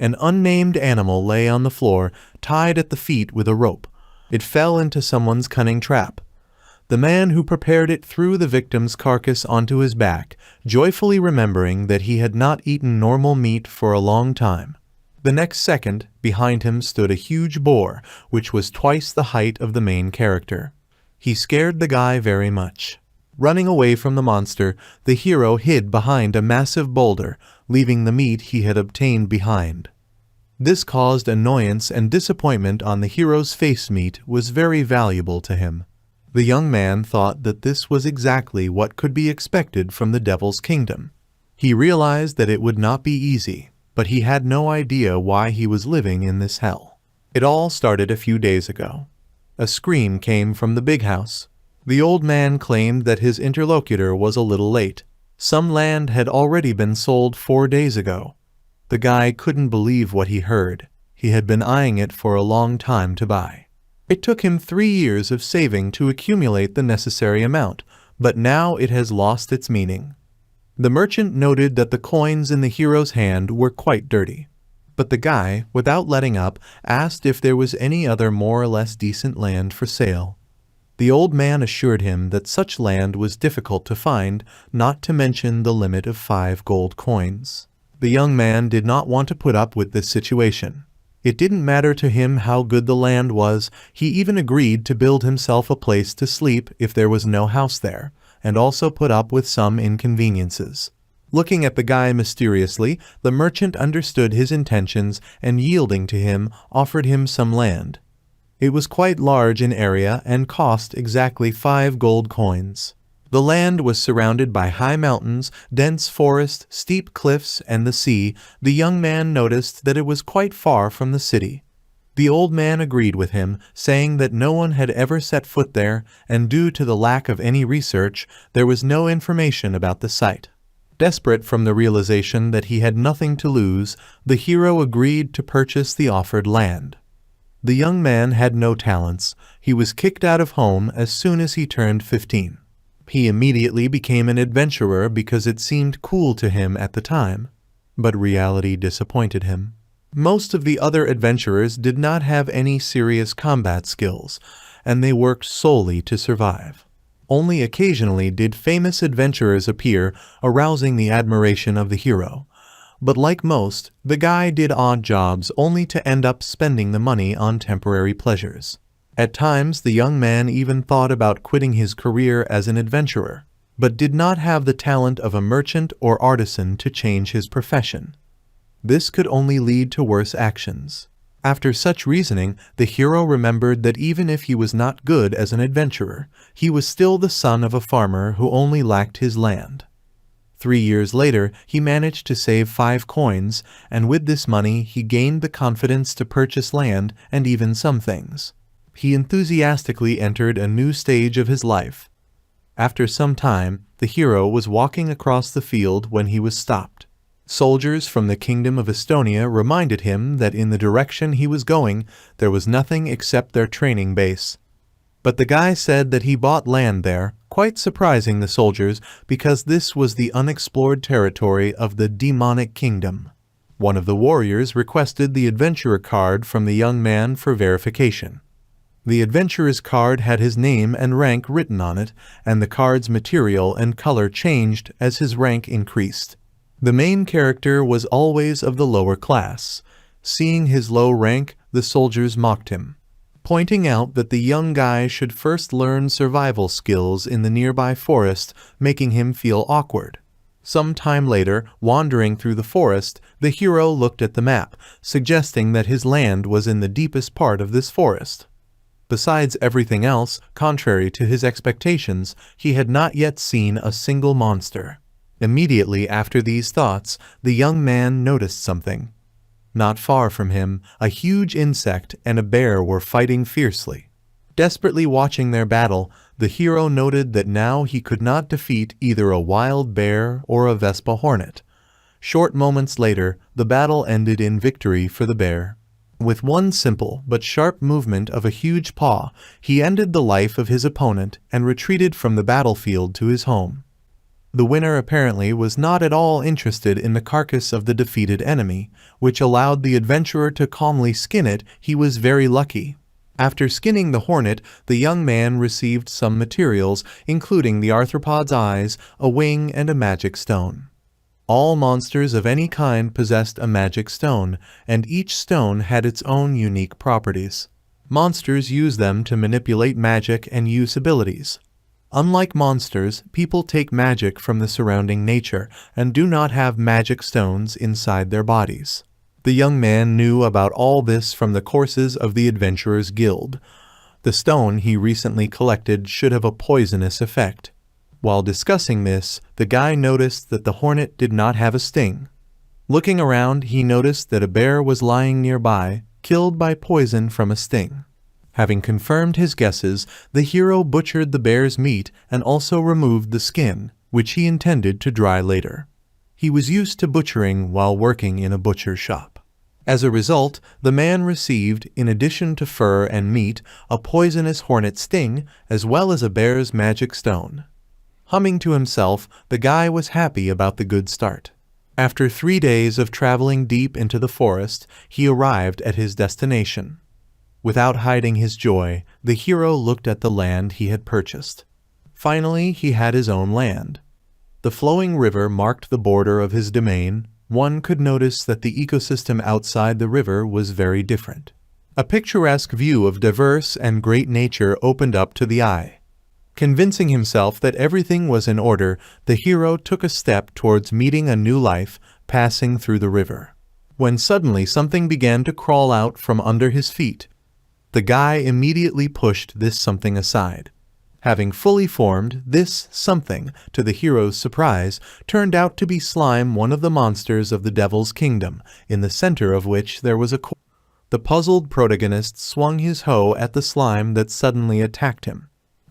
An unnamed animal lay on the floor, tied at the feet with a rope. It fell into someone's cunning trap. The man who prepared it threw the victim's carcass onto his back, joyfully remembering that he had not eaten normal meat for a long time. The next second, behind him stood a huge boar, which was twice the height of the main character. He scared the guy very much. Running away from the monster, the hero hid behind a massive boulder, leaving the meat he had obtained behind. This caused annoyance and disappointment on the hero's face. Meat was very valuable to him. The young man thought that this was exactly what could be expected from the devil's kingdom. He realized that it would not be easy, but he had no idea why he was living in this hell. It all started a few days ago. A scream came from the big house. The old man claimed that his interlocutor was a little late. Some land had already been sold 4 days ago. The guy couldn't believe what he heard. He had been eyeing it for a long time to buy. It took him 3 years of saving to accumulate the necessary amount, but now it has lost its meaning. The merchant noted that the coins in the hero's hand were quite dirty. But the guy, without letting up, asked if there was any other more or less decent land for sale. The old man assured him that such land was difficult to find, not to mention the limit of 5 gold coins. The young man did not want to put up with this situation. It didn't matter to him how good the land was. He even agreed to build himself a place to sleep if there was no house there, and also put up with some inconveniences. Looking at the guy mysteriously, the merchant understood his intentions and, yielding to him, offered him some land. It was quite large in area and cost exactly 5 gold coins. The land was surrounded by high mountains, dense forest, steep cliffs, and the sea. The young man noticed that it was quite far from the city. The old man agreed with him, saying that no one had ever set foot there, and due to the lack of any research, there was no information about the site. Desperate from the realization that he had nothing to lose, the hero agreed to purchase the offered land. The young man had no talents. He was kicked out of home as soon as he turned 15. He immediately became an adventurer because it seemed cool to him at the time. But reality disappointed him. Most of the other adventurers did not have any serious combat skills, and they worked solely to survive. Only occasionally did famous adventurers appear, arousing the admiration of the hero. But like most, the guy did odd jobs only to end up spending the money on temporary pleasures. At times, the young man even thought about quitting his career as an adventurer, but did not have the talent of a merchant or artisan to change his profession. This could only lead to worse actions. After such reasoning, the hero remembered that even if he was not good as an adventurer, he was still the son of a farmer who only lacked his land. 3 years later, he managed to save 5 coins, and with this money he gained the confidence to purchase land and even some things. He enthusiastically entered a new stage of his life. After some time, the hero was walking across the field when he was stopped. Soldiers from the Kingdom of Estonia reminded him that in the direction he was going, there was nothing except their training base. But the guy said that he bought land there, quite surprising the soldiers because this was the unexplored territory of the demonic kingdom. One of the warriors requested the adventurer card from the young man for verification. The adventurer's card had his name and rank written on it, and the card's material and color changed as his rank increased. The main character was always of the lower class. Seeing his low rank, the soldiers mocked him, pointing out that the young guy should first learn survival skills in the nearby forest, making him feel awkward. Some time later, wandering through the forest, the hero looked at the map, suggesting that his land was in the deepest part of this forest. Besides everything else, contrary to his expectations, he had not yet seen a single monster. Immediately after these thoughts, the young man noticed something. Not far from him, a huge insect and a bear were fighting fiercely. Desperately watching their battle, the hero noted that now he could not defeat either a wild bear or a Vespa hornet. Short moments later, the battle ended in victory for the bear. With one simple but sharp movement of a huge paw, he ended the life of his opponent and retreated from the battlefield to his home. The winner apparently was not at all interested in the carcass of the defeated enemy, which allowed the adventurer to calmly skin it. He was very lucky. After skinning the hornet, the young man received some materials, including the arthropod's eyes, a wing, and a magic stone. All monsters of any kind possessed a magic stone, and each stone had its own unique properties. Monsters use them to manipulate magic and use abilities. Unlike monsters, people take magic from the surrounding nature and do not have magic stones inside their bodies. The young man knew about all this from the courses of the Adventurers Guild. The stone he recently collected should have a poisonous effect. While discussing this, the guy noticed that the hornet did not have a sting. Looking around, he noticed that a bear was lying nearby, killed by poison from a sting. Having confirmed his guesses, the hero butchered the bear's meat and also removed the skin, which he intended to dry later. He was used to butchering while working in a butcher shop. As a result, the man received, in addition to fur and meat, a poisonous hornet sting, as well as a bear's magic stone. Humming to himself, the guy was happy about the good start. After 3 days of traveling deep into the forest, he arrived at his destination. Without hiding his joy, the hero looked at the land he had purchased. Finally, he had his own land. The flowing river marked the border of his domain. One could notice that the ecosystem outside the river was very different. A picturesque view of diverse and great nature opened up to the eye. Convincing himself that everything was in order, the hero took a step towards meeting a new life, passing through the river. When suddenly something began to crawl out from under his feet. The guy immediately pushed this something aside. Having fully formed, this something, to the hero's surprise, turned out to be Slime, one of the monsters of the Devil's Kingdom, in the center of which there was a core. The puzzled protagonist swung his hoe at the slime that suddenly attacked him.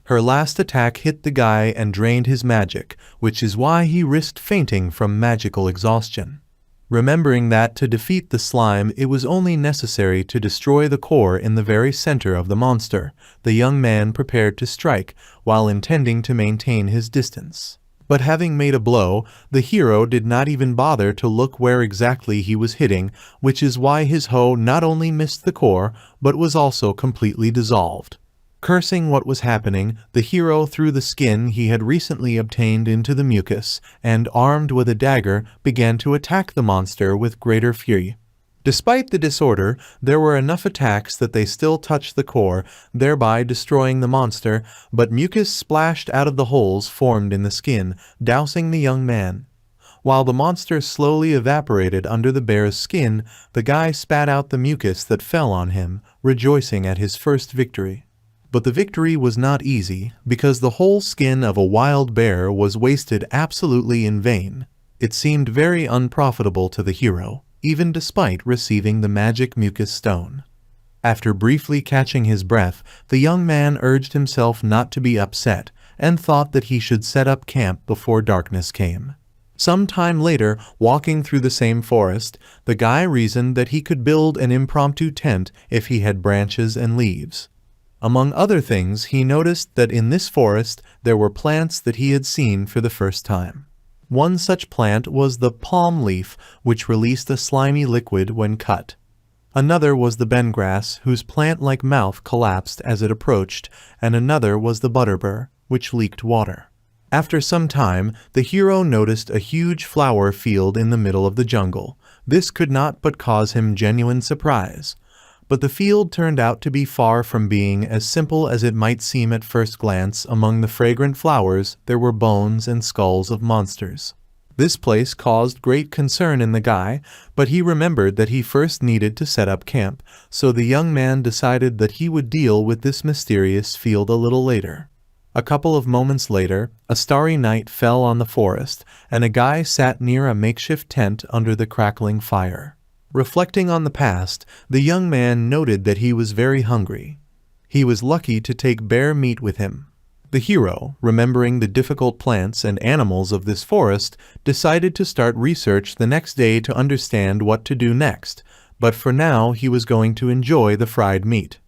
Her last attack hit the guy and drained his magic, which is why he risked fainting from magical exhaustion. Remembering that to defeat the slime it was only necessary to destroy the core in the very center of the monster, the young man prepared to strike, while intending to maintain his distance. But having made a blow, the hero did not even bother to look where exactly he was hitting, which is why his hoe not only missed the core, but was also completely dissolved. Cursing what was happening, the hero threw the skin he had recently obtained into the mucus, and armed with a dagger, began to attack the monster with greater fury. Despite the disorder, there were enough attacks that they still touched the core, thereby destroying the monster, but mucus splashed out of the holes formed in the skin, dousing the young man. While the monster slowly evaporated under the bear's skin, the guy spat out the mucus that fell on him, rejoicing at his first victory. But the victory was not easy, because the whole skin of a wild bear was wasted absolutely in vain. It seemed very unprofitable to the hero, even despite receiving the magic mucus stone. After briefly catching his breath, the young man urged himself not to be upset, and thought that he should set up camp before darkness came. Some time later, walking through the same forest, the guy reasoned that he could build an impromptu tent if he had branches and leaves. Among other things, he noticed that in this forest there were plants that he had seen for the first time. One such plant was the palm leaf, which released a slimy liquid when cut. Another was the bengrass, whose plant-like mouth collapsed as it approached, and another was the butterbur, which leaked water. After some time, the hero noticed a huge flower field in the middle of the jungle. This could not but cause him genuine surprise. But the field turned out to be far from being as simple as it might seem at first glance. Among the fragrant flowers, there were bones and skulls of monsters. This place caused great concern in the guy, but he remembered that he first needed to set up camp, so the young man decided that he would deal with this mysterious field a little later. A couple of moments later, a starry night fell on the forest, and a guy sat near a makeshift tent under the crackling fire. Reflecting on the past, the young man noted that he was very hungry. He was lucky to take bear meat with him. The hero, remembering the difficult plants and animals of this forest, decided to start research the next day to understand what to do next, but for now he was going to enjoy the fried meat.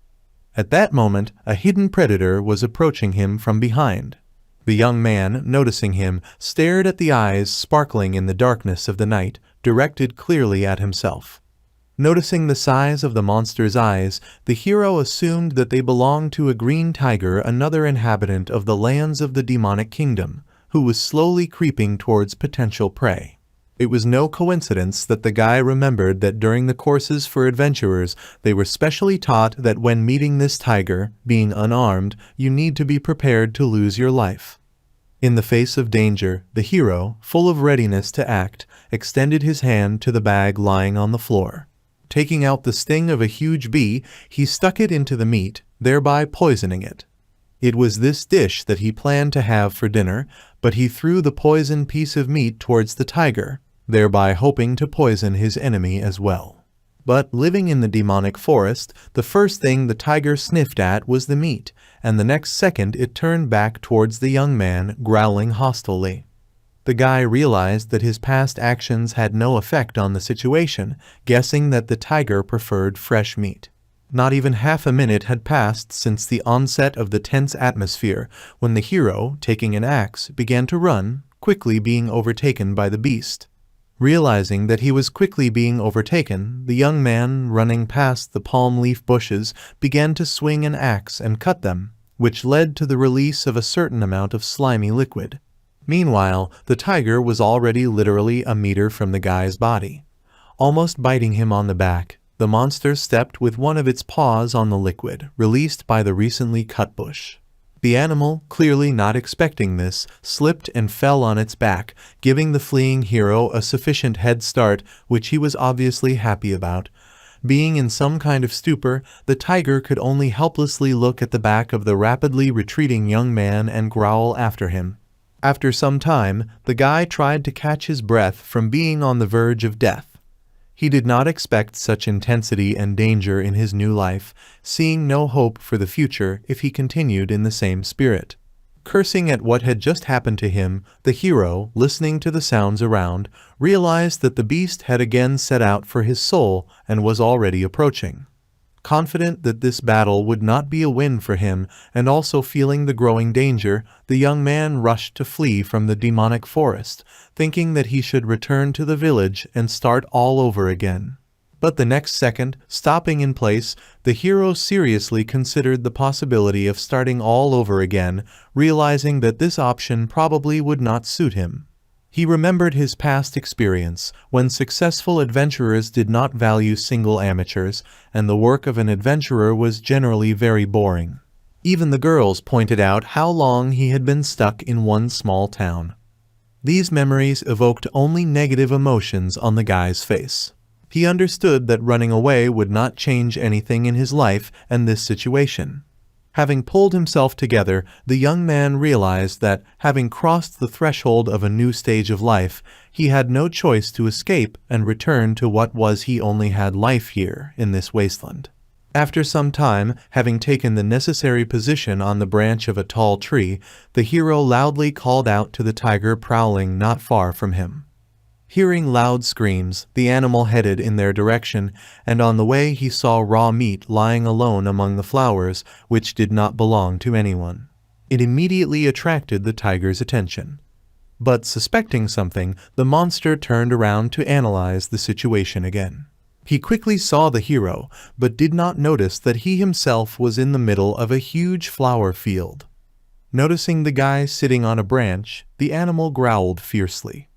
At that moment, a hidden predator was approaching him from behind. The young man, noticing him, stared at the eyes sparkling in the darkness of the night, directed clearly at himself. Noticing the size of the monster's eyes, the hero assumed that they belonged to a green tiger, another inhabitant of the lands of the demonic kingdom, who was slowly creeping towards potential prey. It was no coincidence that the guy remembered that during the courses for adventurers, they were specially taught that when meeting this tiger, being unarmed, you need to be prepared to lose your life. In the face of danger, the hero, full of readiness to act, extended his hand to the bag lying on the floor. Taking out the sting of a huge bee, he stuck it into the meat, thereby poisoning it. It was this dish that he planned to have for dinner, but he threw the poisoned piece of meat towards the tiger, thereby hoping to poison his enemy as well. But living in the demonic forest, the first thing the tiger sniffed at was the meat, and the next second it turned back towards the young man, growling hostilely. The guy realized that his past actions had no effect on the situation, guessing that the tiger preferred fresh meat. Not even half a minute had passed since the onset of the tense atmosphere, when the hero, taking an axe, began to run, quickly being overtaken by the beast. Realizing that he was quickly being overtaken, the young man, running past the palm leaf bushes, began to swing an axe and cut them, which led to the release of a certain amount of slimy liquid. Meanwhile, the tiger was already literally a meter from the guy's body. Almost biting him on the back, the monster stepped with one of its paws on the liquid, released by the recently cut bush. The animal, clearly not expecting this, slipped and fell on its back, giving the fleeing hero a sufficient head start, which he was obviously happy about. Being in some kind of stupor, the tiger could only helplessly look at the back of the rapidly retreating young man and growl after him. After some time, the guy tried to catch his breath from being on the verge of death. He did not expect such intensity and danger in his new life, seeing no hope for the future if he continued in the same spirit. Cursing at what had just happened to him, the hero, listening to the sounds around, realized that the beast had again set out for his soul and was already approaching. Confident that this battle would not be a win for him, and also feeling the growing danger, the young man rushed to flee from the demonic forest, thinking that he should return to the village and start all over again. But the next second, stopping in place, the hero seriously considered the possibility of starting all over again, realizing that this option probably would not suit him. He remembered his past experience, when successful adventurers did not value single amateurs, and the work of an adventurer was generally very boring. Even the girls pointed out how long he had been stuck in one small town. These memories evoked only negative emotions on the guy's face. He understood that running away would not change anything in his life and this situation. Having pulled himself together, the young man realized that, having crossed the threshold of a new stage of life, he had no choice to escape and return to what was he only had life here, in this wasteland. After some time, having taken the necessary position on the branch of a tall tree, the hero loudly called out to the tiger prowling not far from him. Hearing loud screams, the animal headed in their direction, and on the way he saw raw meat lying alone among the flowers, which did not belong to anyone. It immediately attracted the tiger's attention. But suspecting something, the monster turned around to analyze the situation again. He quickly saw the hero, but did not notice that he himself was in the middle of a huge flower field. Noticing the guy sitting on a branch, the animal growled fiercely.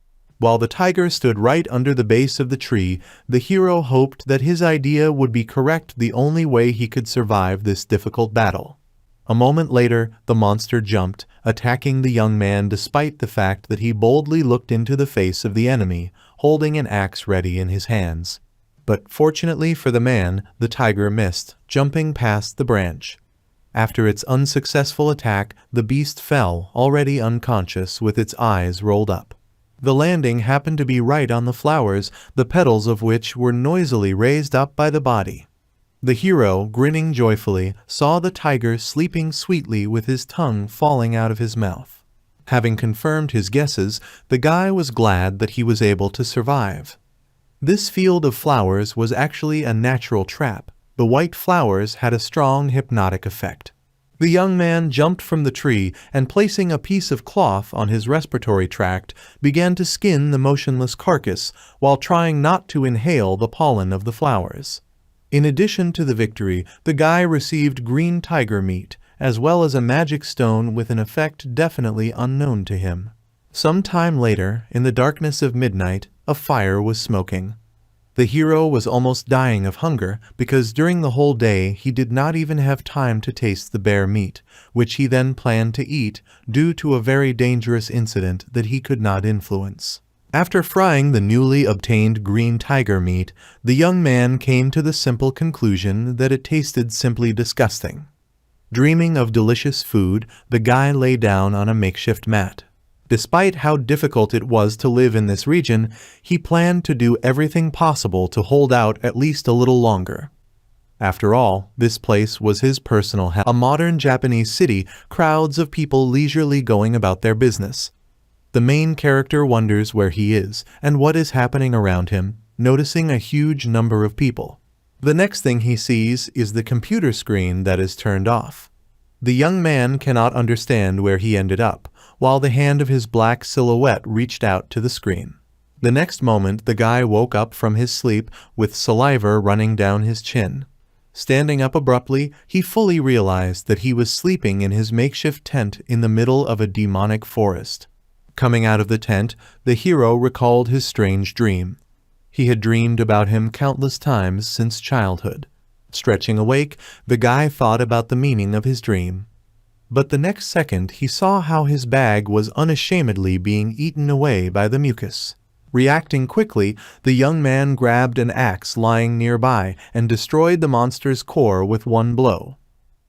While the tiger stood right under the base of the tree, the hero hoped that his idea would be correct, the only way he could survive this difficult battle. A moment later, the monster jumped, attacking the young man despite the fact that he boldly looked into the face of the enemy, holding an axe ready in his hands. But fortunately for the man, the tiger missed, jumping past the branch. After its unsuccessful attack, the beast fell, already unconscious, with its eyes rolled up. The landing happened to be right on the flowers, the petals of which were noisily raised up by the body. The hero, grinning joyfully, saw the tiger sleeping sweetly with his tongue falling out of his mouth. Having confirmed his guesses, the guy was glad that he was able to survive. This field of flowers was actually a natural trap. The white flowers had a strong hypnotic effect. The young man jumped from the tree and, placing a piece of cloth on his respiratory tract, began to skin the motionless carcass while trying not to inhale the pollen of the flowers. In addition to the victory, the guy received green tiger meat, as well as a magic stone with an effect definitely unknown to him. Some time later, in the darkness of midnight, a fire was smoking. The hero was almost dying of hunger because during the whole day he did not even have time to taste the bear meat, which he then planned to eat due to a very dangerous incident that he could not influence. After frying the newly obtained green tiger meat, the young man came to the simple conclusion that it tasted simply disgusting. Dreaming of delicious food, the guy lay down on a makeshift mat. Despite how difficult it was to live in this region, he planned to do everything possible to hold out at least a little longer. After all, this place was his personal hell. A modern Japanese city, crowds of people leisurely going about their business. The main character wonders where he is and what is happening around him, noticing a huge number of people. The next thing he sees is the computer screen that is turned off. The young man cannot understand where he ended up, while the hand of his black silhouette reached out to the screen. The next moment, the guy woke up from his sleep with saliva running down his chin. Standing up abruptly, he fully realized that he was sleeping in his makeshift tent in the middle of a demonic forest. Coming out of the tent, the hero recalled his strange dream. He had dreamed about him countless times since childhood. Stretching awake, the guy thought about the meaning of his dream. But the next second he saw how his bag was unashamedly being eaten away by the mucus. Reacting quickly, the young man grabbed an axe lying nearby and destroyed the monster's core with one blow.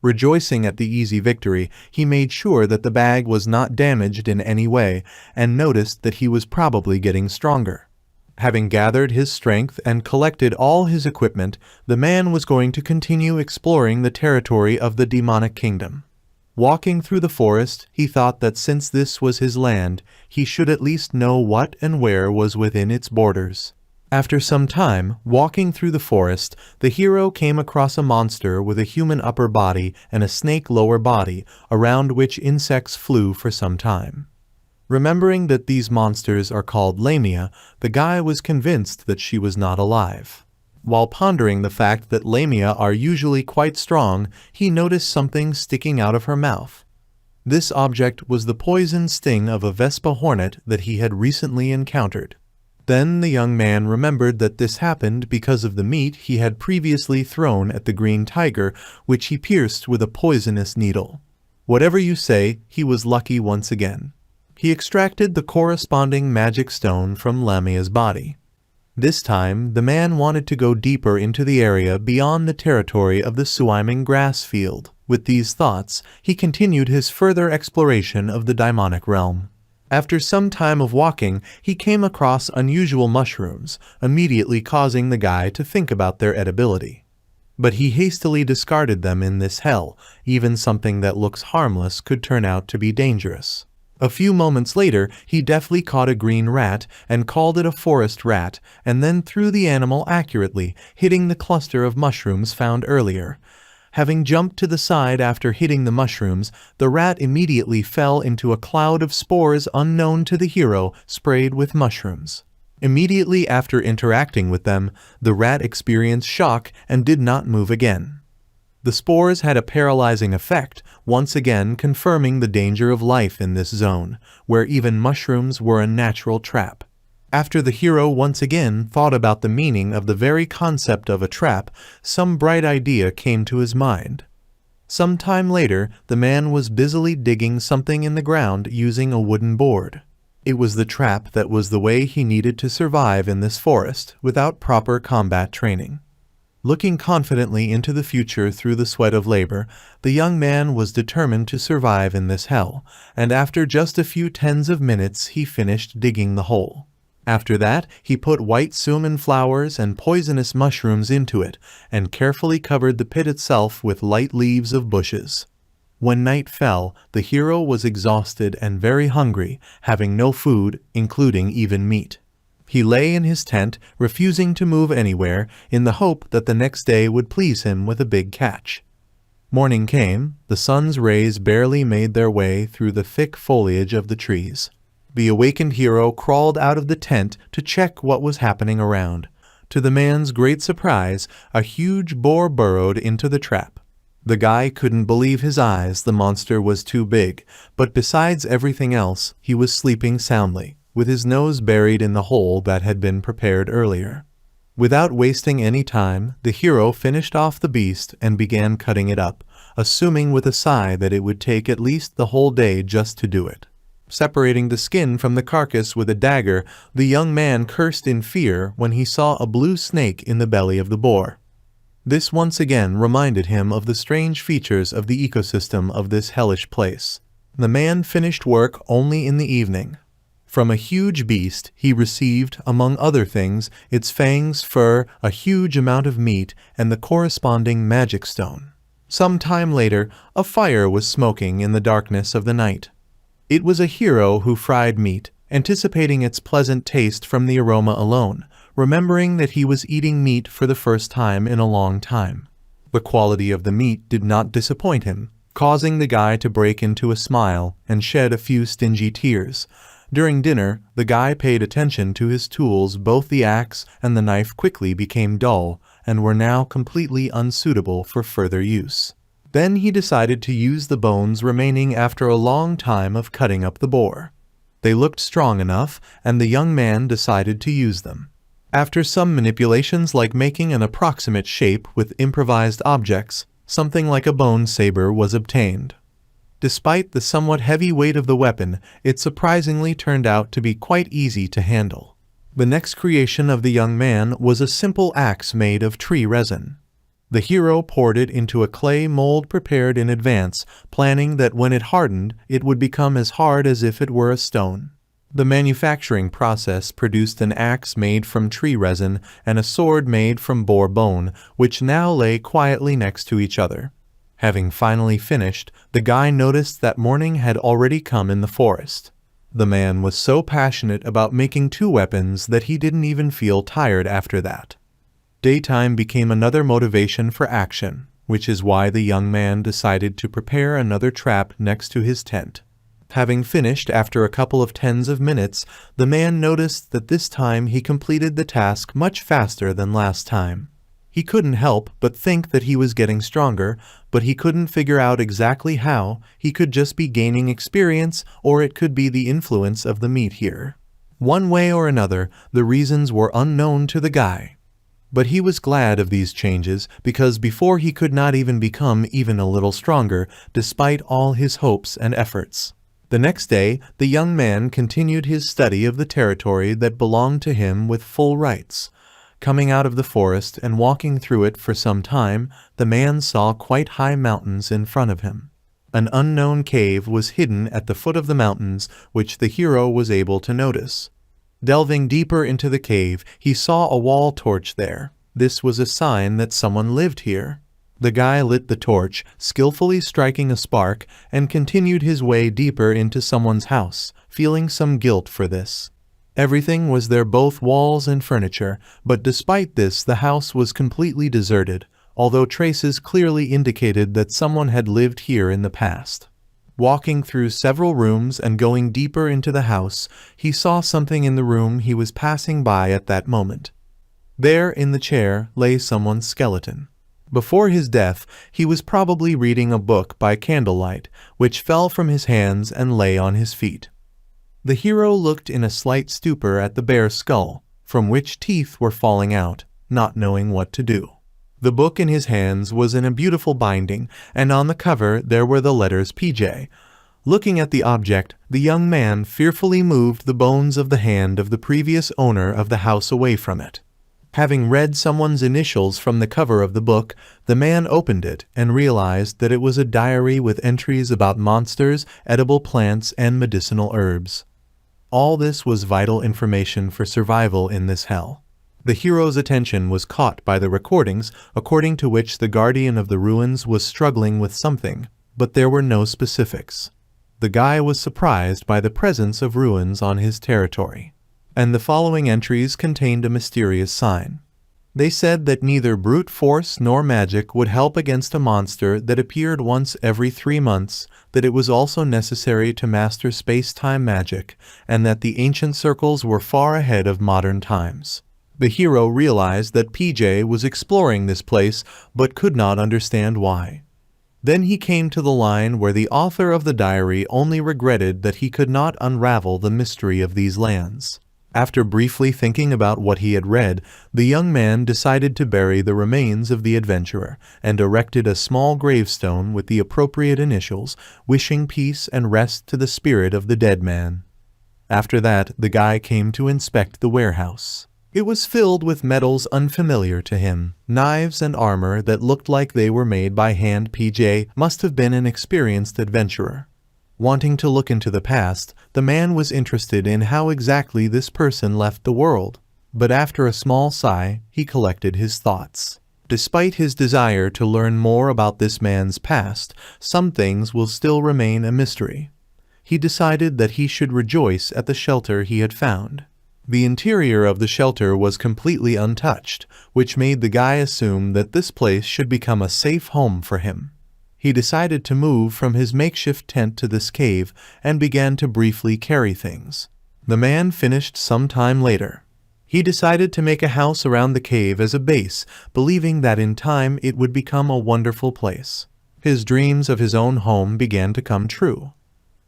Rejoicing at the easy victory, he made sure that the bag was not damaged in any way and noticed that he was probably getting stronger. Having gathered his strength and collected all his equipment, the man was going to continue exploring the territory of the demonic kingdom. Walking through the forest, he thought that since this was his land, he should at least know what and where was within its borders. After some time, walking through the forest, the hero came across a monster with a human upper body and a snake lower body, around which insects flew for some time. Remembering that these monsters are called lamia, the guy was convinced that she was not alive. While pondering the fact that lamia are usually quite strong, he noticed something sticking out of her mouth. This object was the poison sting of a Vespa hornet that he had recently encountered. Then the young man remembered that this happened because of the meat he had previously thrown at the green tiger, which he pierced with a poisonous needle. Whatever you say, he was lucky once again. He extracted the corresponding magic stone from Lamia's body. This time, the man wanted to go deeper into the area beyond the territory of the Suiming grass field. With these thoughts, he continued his further exploration of the demonic realm. After some time of walking, he came across unusual mushrooms, immediately causing the guy to think about their edibility. But he hastily discarded them in this hell. Even something that looks harmless could turn out to be dangerous. A few moments later, he deftly caught a green rat and called it a forest rat, and then threw the animal accurately, hitting the cluster of mushrooms found earlier. Having jumped to the side after hitting the mushrooms, the rat immediately fell into a cloud of spores unknown to the hero, sprayed with mushrooms. Immediately after interacting with them, the rat experienced shock and did not move again. The spores had a paralyzing effect, once again confirming the danger of life in this zone, where even mushrooms were a natural trap. After the hero once again thought about the meaning of the very concept of a trap, some bright idea came to his mind. Some time later, the man was busily digging something in the ground using a wooden board. It was the trap that was the way he needed to survive in this forest without proper combat training. Looking confidently into the future through the sweat of labor, the young man was determined to survive in this hell, and after just a few tens of minutes he finished digging the hole. After that, he put white suman flowers and poisonous mushrooms into it, and carefully covered the pit itself with light leaves of bushes. When night fell, the hero was exhausted and very hungry, having no food, including even meat. He lay in his tent, refusing to move anywhere, in the hope that the next day would please him with a big catch. Morning came, the sun's rays barely made their way through the thick foliage of the trees. The awakened hero crawled out of the tent to check what was happening around. To the man's great surprise, a huge boar burrowed into the trap. The guy couldn't believe his eyes, the monster was too big, but besides everything else, he was sleeping soundly, with his nose buried in the hole that had been prepared earlier. Without wasting any time, the hero finished off the beast and began cutting it up, assuming with a sigh that it would take at least the whole day just to do it. Separating the skin from the carcass with a dagger, the young man cursed in fear when he saw a blue snake in the belly of the boar. This once again reminded him of the strange features of the ecosystem of this hellish place. The man finished work only in the evening. From a huge beast, he received, among other things, its fangs, fur, a huge amount of meat, and the corresponding magic stone. Some time later, a fire was smoking in the darkness of the night. It was a hero who fried meat, anticipating its pleasant taste from the aroma alone, remembering that he was eating meat for the first time in a long time. The quality of the meat did not disappoint him, causing the guy to break into a smile and shed a few stingy tears. During dinner, the guy paid attention to his tools. Both the axe and the knife quickly became dull and were now completely unsuitable for further use. Then he decided to use the bones remaining after a long time of cutting up the boar. They looked strong enough, and the young man decided to use them. After some manipulations like making an approximate shape with improvised objects, something like a bone saber was obtained. Despite the somewhat heavy weight of the weapon, it surprisingly turned out to be quite easy to handle. The next creation of the young man was a simple axe made of tree resin. The hero poured it into a clay mold prepared in advance, planning that when it hardened, it would become as hard as if it were a stone. The manufacturing process produced an axe made from tree resin and a sword made from boar bone, which now lay quietly next to each other. Having finally finished, the guy noticed that morning had already come in the forest. The man was so passionate about making two weapons that he didn't even feel tired after that. Daytime became another motivation for action, which is why the young man decided to prepare another trap next to his tent. Having finished after a couple of tens of minutes, the man noticed that this time he completed the task much faster than last time. He couldn't help but think that he was getting stronger, but he couldn't figure out exactly how. He could just be gaining experience, or it could be the influence of the meat here. One way or another, the reasons were unknown to the guy. But he was glad of these changes, because before he could not even become even a little stronger, despite all his hopes and efforts. The next day, the young man continued his study of the territory that belonged to him with full rights. Coming out of the forest and walking through it for some time, the man saw quite high mountains in front of him. An unknown cave was hidden at the foot of the mountains, which the hero was able to notice. Delving deeper into the cave, he saw a wall torch there. This was a sign that someone lived here. The guy lit the torch, skillfully striking a spark, and continued his way deeper into someone's house, feeling some guilt for this. Everything was there, both walls and furniture, but despite this the house was completely deserted, although traces clearly indicated that someone had lived here in the past. Walking through several rooms and going deeper into the house, he saw something in the room he was passing by at that moment. There, in the chair, lay someone's skeleton. Before his death, he was probably reading a book by candlelight, which fell from his hands and lay on his feet. The hero looked in a slight stupor at the bare skull, from which teeth were falling out, not knowing what to do. The book in his hands was in a beautiful binding, and on the cover there were the letters PJ. Looking at the object, the young man fearfully moved the bones of the hand of the previous owner of the house away from it. Having read someone's initials from the cover of the book, the man opened it and realized that it was a diary with entries about monsters, edible plants, and medicinal herbs. All this was vital information for survival in this hell. The hero's attention was caught by the recordings, according to which the guardian of the ruins was struggling with something, but there were no specifics. The guy was surprised by the presence of ruins on his territory, and the following entries contained a mysterious sign. They said that neither brute force nor magic would help against a monster that appeared once every 3 months, that it was also necessary to master space-time magic, and that the ancient circles were far ahead of modern times. The hero realized that PJ was exploring this place but could not understand why. Then he came to the line where the author of the diary only regretted that he could not unravel the mystery of these lands. After briefly thinking about what he had read, the young man decided to bury the remains of the adventurer, and erected a small gravestone with the appropriate initials, wishing peace and rest to the spirit of the dead man. After that, the guy came to inspect the warehouse. It was filled with metals unfamiliar to him, knives and armor that looked like they were made by hand. PJ must have been an experienced adventurer. Wanting to look into the past, the man was interested in how exactly this person left the world. But after a small sigh, he collected his thoughts. Despite his desire to learn more about this man's past, some things will still remain a mystery. He decided that he should rejoice at the shelter he had found. The interior of the shelter was completely untouched, which made the guy assume that this place should become a safe home for him. He decided to move from his makeshift tent to this cave and began to briefly carry things. The man finished some time later. He decided to make a house around the cave as a base, believing that in time it would become a wonderful place. His dreams of his own home began to come true.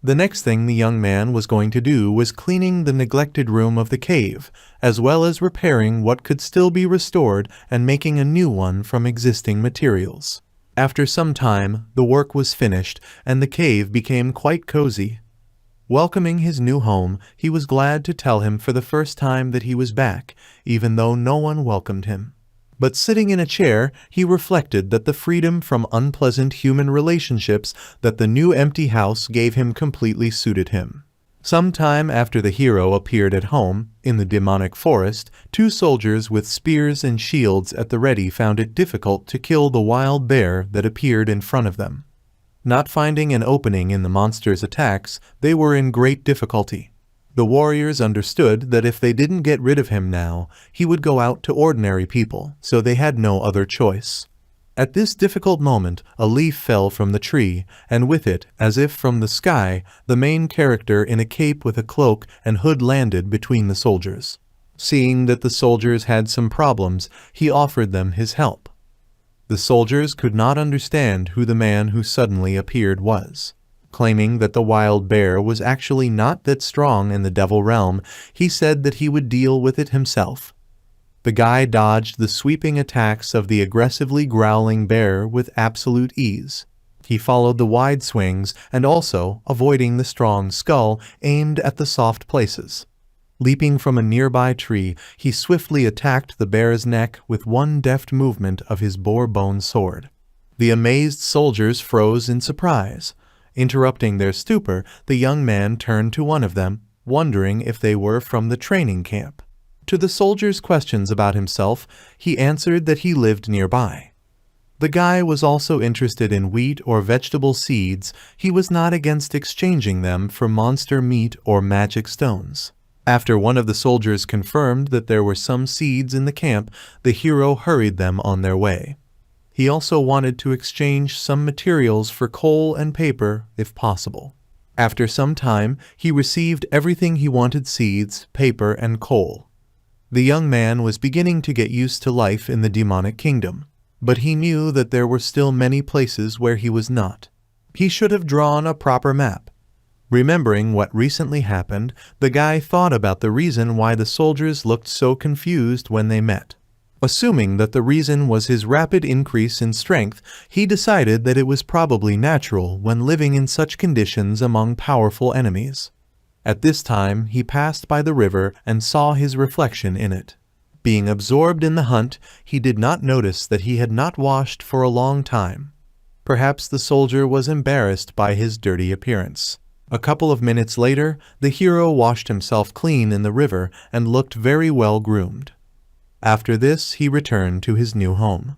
The next thing the young man was going to do was cleaning the neglected room of the cave, as well as repairing what could still be restored and making a new one from existing materials. After some time, the work was finished, and the cave became quite cozy. Welcoming his new home, he was glad to tell him for the first time that he was back, even though no one welcomed him. But sitting in a chair, he reflected that the freedom from unpleasant human relationships that the new empty house gave him completely suited him. Some time after the hero appeared at home, in the demonic forest, 2 soldiers with spears and shields at the ready found it difficult to kill the wild bear that appeared in front of them. Not finding an opening in the monster's attacks, they were in great difficulty. The warriors understood that if they didn't get rid of him now, he would go out to ordinary people, so they had no other choice. At this difficult moment, a leaf fell from the tree, and with it, as if from the sky, the main character in a cape with a cloak and hood landed between the soldiers. Seeing that the soldiers had some problems, he offered them his help. The soldiers could not understand who the man who suddenly appeared was. Claiming that the wild bear was actually not that strong in the devil realm, he said that he would deal with it himself. The guy dodged the sweeping attacks of the aggressively growling bear with absolute ease. He followed the wide swings and also, avoiding the strong skull, aimed at the soft places. Leaping from a nearby tree, he swiftly attacked the bear's neck with one deft movement of his boar-bone sword. The amazed soldiers froze in surprise. Interrupting their stupor, the young man turned to one of them, wondering if they were from the training camp. To the soldier's questions about himself, he answered that he lived nearby. The guy was also interested in wheat or vegetable seeds. He was not against exchanging them for monster meat or magic stones. After one of the soldiers confirmed that there were some seeds in the camp, the hero hurried them on their way. He also wanted to exchange some materials for coal and paper, if possible. After some time, he received everything he wanted: seeds, paper, and coal. The young man was beginning to get used to life in the demonic kingdom, but he knew that there were still many places where he was not. He should have drawn a proper map. Remembering what recently happened, the guy thought about the reason why the soldiers looked so confused when they met. Assuming that the reason was his rapid increase in strength, he decided that it was probably natural when living in such conditions among powerful enemies. At this time, he passed by the river and saw his reflection in it. Being absorbed in the hunt, he did not notice that he had not washed for a long time. Perhaps the soldier was embarrassed by his dirty appearance. A couple of minutes later, the hero washed himself clean in the river and looked very well groomed. After this, he returned to his new home.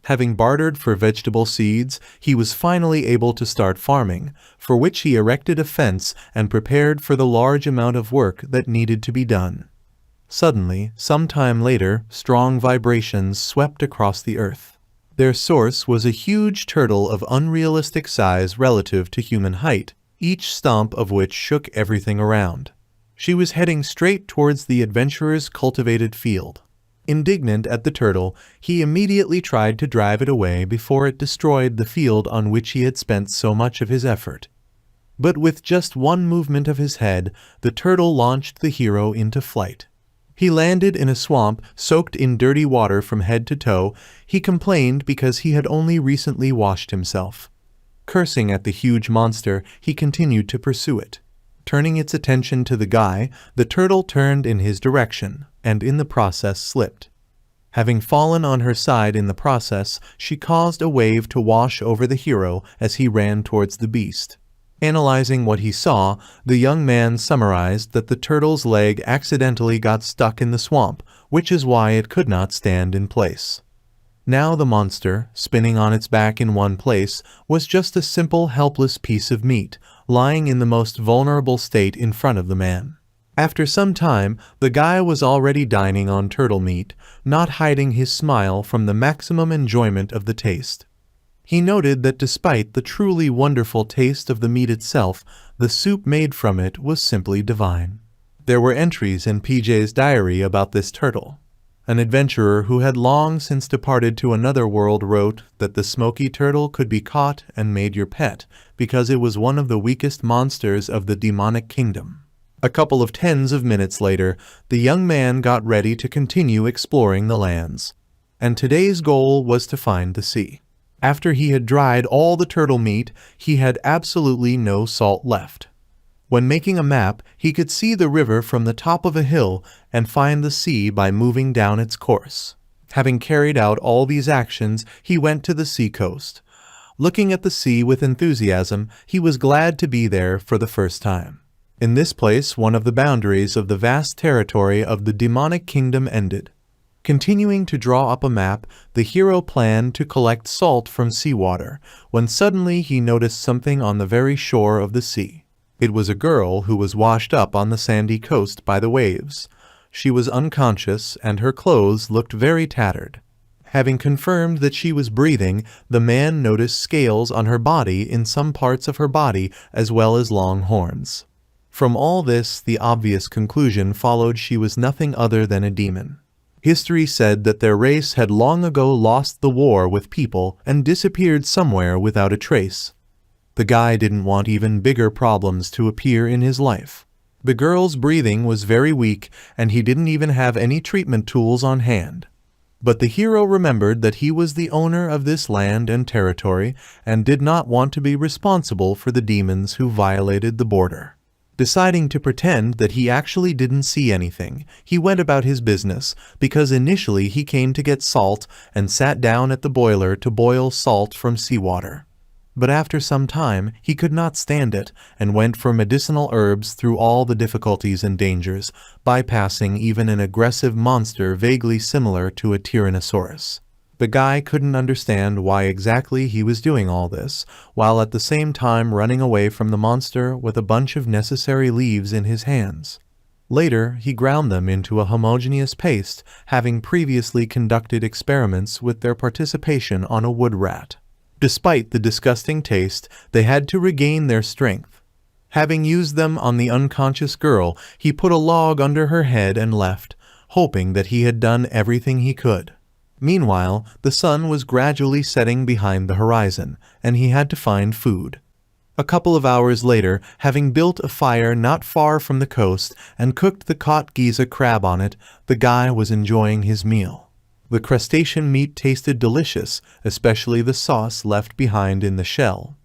Having bartered for vegetable seeds, he was finally able to start farming, for which he erected a fence and prepared for the large amount of work that needed to be done. Suddenly, some time later, strong vibrations swept across the earth. Their source was a huge turtle of unrealistic size relative to human height, each stomp of which shook everything around. She was heading straight towards the adventurer's cultivated field. Indignant at the turtle, he immediately tried to drive it away before it destroyed the field on which he had spent so much of his effort. But with just one movement of his head, the turtle launched the hero into flight. He landed in a swamp soaked in dirty water from head to toe. He complained because he had only recently washed himself. Cursing at the huge monster, he continued to pursue it. Turning its attention to the guy, the turtle turned in his direction, and in the process slipped. Having fallen on her side in the process, she caused a wave to wash over the hero as he ran towards the beast. Analyzing what he saw, the young man summarized that the turtle's leg accidentally got stuck in the swamp, which is why it could not stand in place. Now the monster, spinning on its back in one place, was just a simple, helpless piece of meat, lying in the most vulnerable state in front of the man. After some time, the guy was already dining on turtle meat, not hiding his smile from the maximum enjoyment of the taste. He noted that despite the truly wonderful taste of the meat itself, the soup made from it was simply divine. There were entries in PJ's diary about this turtle. An adventurer who had long since departed to another world wrote that the smoky turtle could be caught and made your pet because it was one of the weakest monsters of the demonic kingdom. A couple of tens of minutes later, the young man got ready to continue exploring the lands. And today's goal was to find the sea. After he had dried all the turtle meat, he had absolutely no salt left. When making a map, he could see the river from the top of a hill and find the sea by moving down its course. Having carried out all these actions, he went to the seacoast. Looking at the sea with enthusiasm, he was glad to be there for the first time. In this place, one of the boundaries of the vast territory of the demonic kingdom ended. Continuing to draw up a map, the hero planned to collect salt from seawater, when suddenly he noticed something on the very shore of the sea. It was a girl who was washed up on the sandy coast by the waves. She was unconscious, and her clothes looked very tattered. Having confirmed that she was breathing, the man noticed scales on her body in some parts of her body as well as long horns. From all this, the obvious conclusion followed: she was nothing other than a demon. History said that their race had long ago lost the war with people and disappeared somewhere without a trace. The guy didn't want even bigger problems to appear in his life. The girl's breathing was very weak, and he didn't even have any treatment tools on hand. But the hero remembered that he was the owner of this land and territory, and did not want to be responsible for the demons who violated the border. Deciding to pretend that he actually didn't see anything, he went about his business, because initially he came to get salt and sat down at the boiler to boil salt from seawater. But after some time, he could not stand it, and went for medicinal herbs through all the difficulties and dangers, bypassing even an aggressive monster vaguely similar to a Tyrannosaurus. The guy couldn't understand why exactly he was doing all this, while at the same time running away from the monster with a bunch of necessary leaves in his hands. Later, he ground them into a homogeneous paste, having previously conducted experiments with their participation on a wood rat. Despite the disgusting taste, they had to regain their strength. Having used them on the unconscious girl, he put a log under her head and left, hoping that he had done everything he could. Meanwhile, the sun was gradually setting behind the horizon, and he had to find food. A couple of hours later, having built a fire not far from the coast and cooked the caught Giza crab on it, the guy was enjoying his meal. The crustacean meat tasted delicious, especially the sauce left behind in the shell.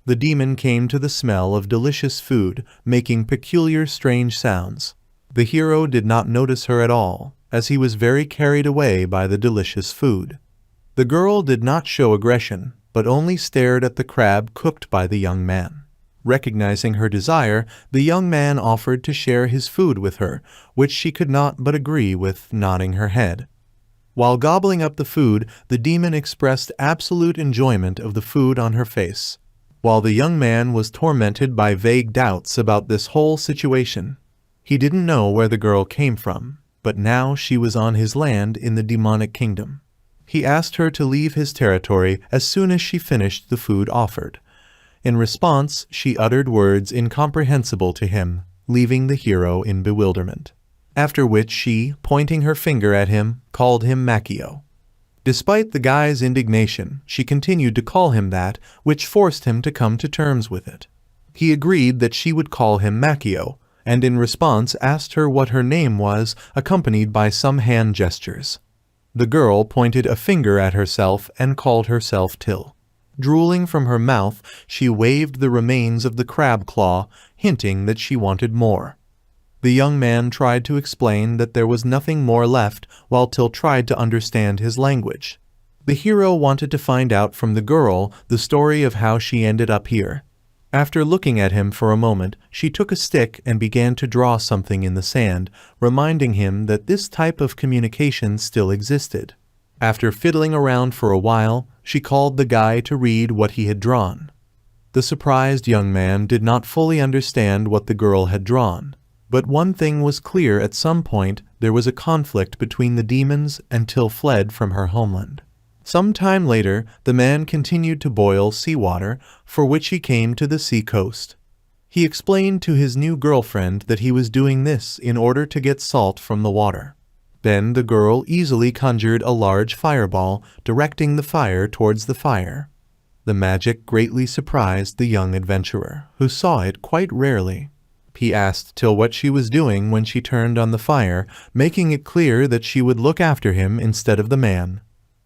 The demon came to the smell of delicious food, making peculiar strange sounds. The hero did not notice her at all, as he was very carried away by the delicious food. The girl did not show aggression, but only stared at the crab cooked by the young man. Recognizing her desire, the young man offered to share his food with her, which she could not but agree with, nodding her head. While gobbling up the food, the demon expressed absolute enjoyment of the food on her face, while the young man was tormented by vague doubts about this whole situation. He didn't know where the girl came from. but now she was on his land in the demonic kingdom. He asked her to leave his territory as soon as she finished the food offered. In response, she uttered words incomprehensible to him, leaving the hero in bewilderment. After which she, pointing her finger at him, called him Macchio. Despite the guy's indignation, she continued to call him that, which forced him to come to terms with it. He agreed that she would call him Macchio, and in response asked her what her name was, accompanied by some hand gestures. The girl pointed a finger at herself and called herself Till. Drooling from her mouth, she waved the remains of the crab claw, hinting that she wanted more. The young man tried to explain that there was nothing more left, while Till tried to understand his language. The hero wanted to find out from the girl the story of how she ended up here. After looking at him for a moment, she took a stick and began to draw something in the sand, reminding him that this type of communication still existed. After fiddling around for a while, she called the guy to read what he had drawn. The surprised young man did not fully understand what the girl had drawn. But one thing was clear: at some point there was a conflict between the demons, and Till fled from her homeland. Some time later, the man continued to boil seawater, for which he came to the sea coast. He explained to his new girlfriend that he was doing this in order to get salt from the water. Then the girl easily conjured a large fireball, directing the fire towards the fire. The magic greatly surprised the young adventurer, who saw it quite rarely. He asked Till what she was doing when she turned on the fire, making it clear that she would look after him instead of the man.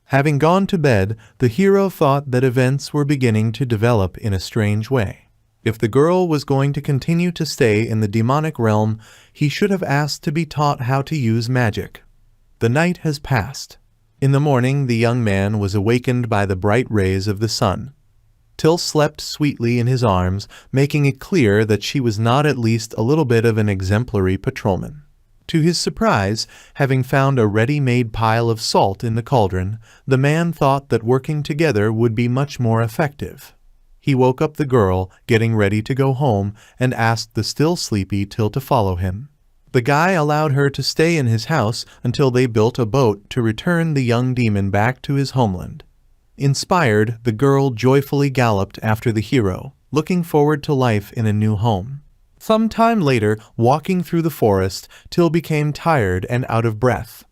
Having gone to bed, the hero thought that events were beginning to develop in a strange way. If the girl was going to continue to stay in the demonic realm, he should have asked to be taught how to use magic. The night has passed. In the morning, the young man was awakened by the bright rays of the sun. Till slept sweetly in his arms, making it clear that she was not at least a little bit of an exemplary patrolman. To his surprise, having found a ready-made pile of salt in the cauldron, the man thought that working together would be much more effective. He woke up the girl, getting ready to go home, and asked the still sleepy Till to follow him. The guy allowed her to stay in his house until they built a boat to return the young demon back to his homeland. Inspired, the girl joyfully galloped after the hero, looking forward to life in a new home. Some time later, walking through the forest, Till became tired and out of breath,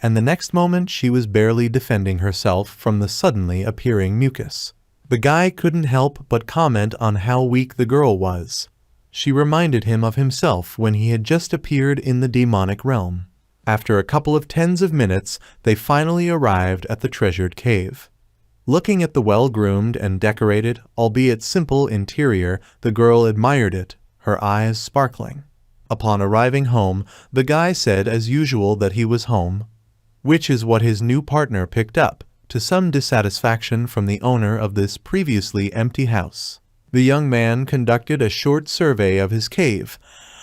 and the next moment she was barely defending herself from the suddenly appearing mucus. The guy couldn't help but comment on how weak the girl was. She reminded him of himself when he had just appeared in the demonic realm. After a couple of tens of minutes, they finally arrived at the treasured cave. Looking at the well-groomed and decorated, albeit simple interior, the girl admired it, her eyes sparkling. Upon arriving home, the guy said as usual that he was home, which is what his new partner picked up, to some dissatisfaction from the owner of this previously empty house. The young man conducted a short survey of his cave.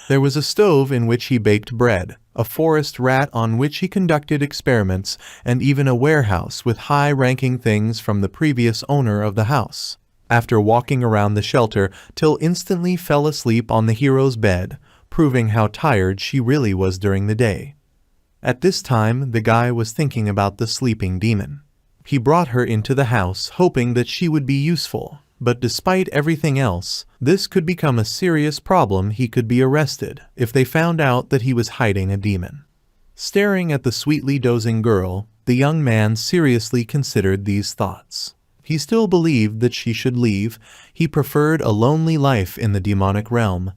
There was a stove in which he baked bread, a forest rat on which he conducted experiments, and even a warehouse with high-ranking things from the previous owner of the house. After walking around the shelter, Till instantly fell asleep on the hero's bed, proving how tired she really was during the day. At this time, the guy was thinking about the sleeping demon. He brought her into the house, hoping that she would be useful. But despite everything else, this could become a serious problem. He could be arrested if they found out that he was hiding a demon. Staring at the sweetly dozing girl, the young man seriously considered these thoughts. He still believed that she should leave. He preferred a lonely life in the demonic realm.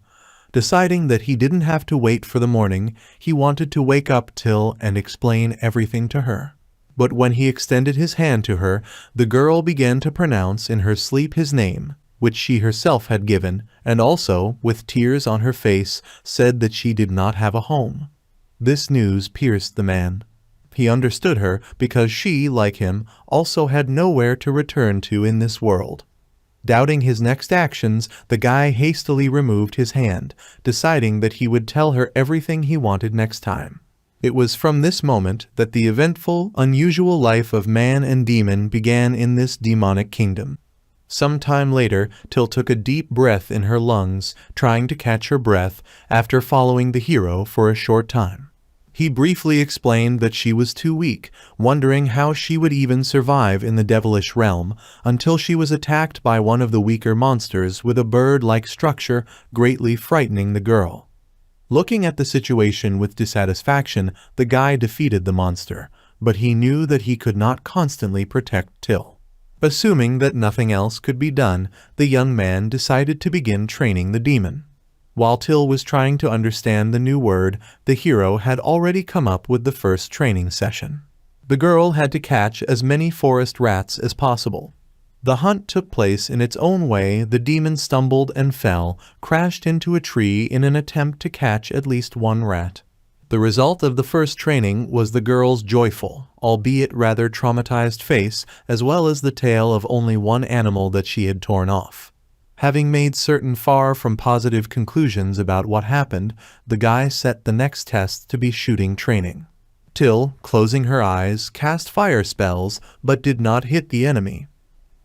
Deciding that he didn't have to wait for the morning, he wanted to wake up Till and explain everything to her. But when he extended his hand to her, the girl began to pronounce in her sleep his name, which she herself had given, and also, with tears on her face, said that she did not have a home. This news pierced the man. He understood her because she, like him, also had nowhere to return to in this world. Doubting his next actions, the guy hastily removed his hand, deciding that he would tell her everything he wanted next time. It was from this moment that the eventful, unusual life of man and demon began in this demonic kingdom. Some time later, Till took a deep breath in her lungs, trying to catch her breath after following the hero for a short time. He briefly explained that she was too weak, wondering how she would even survive in the devilish realm, until she was attacked by one of the weaker monsters with a bird-like structure, greatly frightening the girl. Looking at the situation with dissatisfaction, the guy defeated the monster, but he knew that he could not constantly protect Till. Assuming that nothing else could be done, the young man decided to begin training the demon. While Till was trying to understand the new word, the hero had already come up with the first training session. The girl had to catch as many forest rats as possible. The hunt took place in its own way. The demon stumbled and fell, crashed into a tree in an attempt to catch at least one rat. The result of the first training was the girl's joyful, albeit rather traumatized face, as well as the tail of only one animal that she had torn off. Having made certain far from positive conclusions about what happened, the guy set the next test to be shooting training. Till, closing her eyes, cast fire spells, but did not hit the enemy.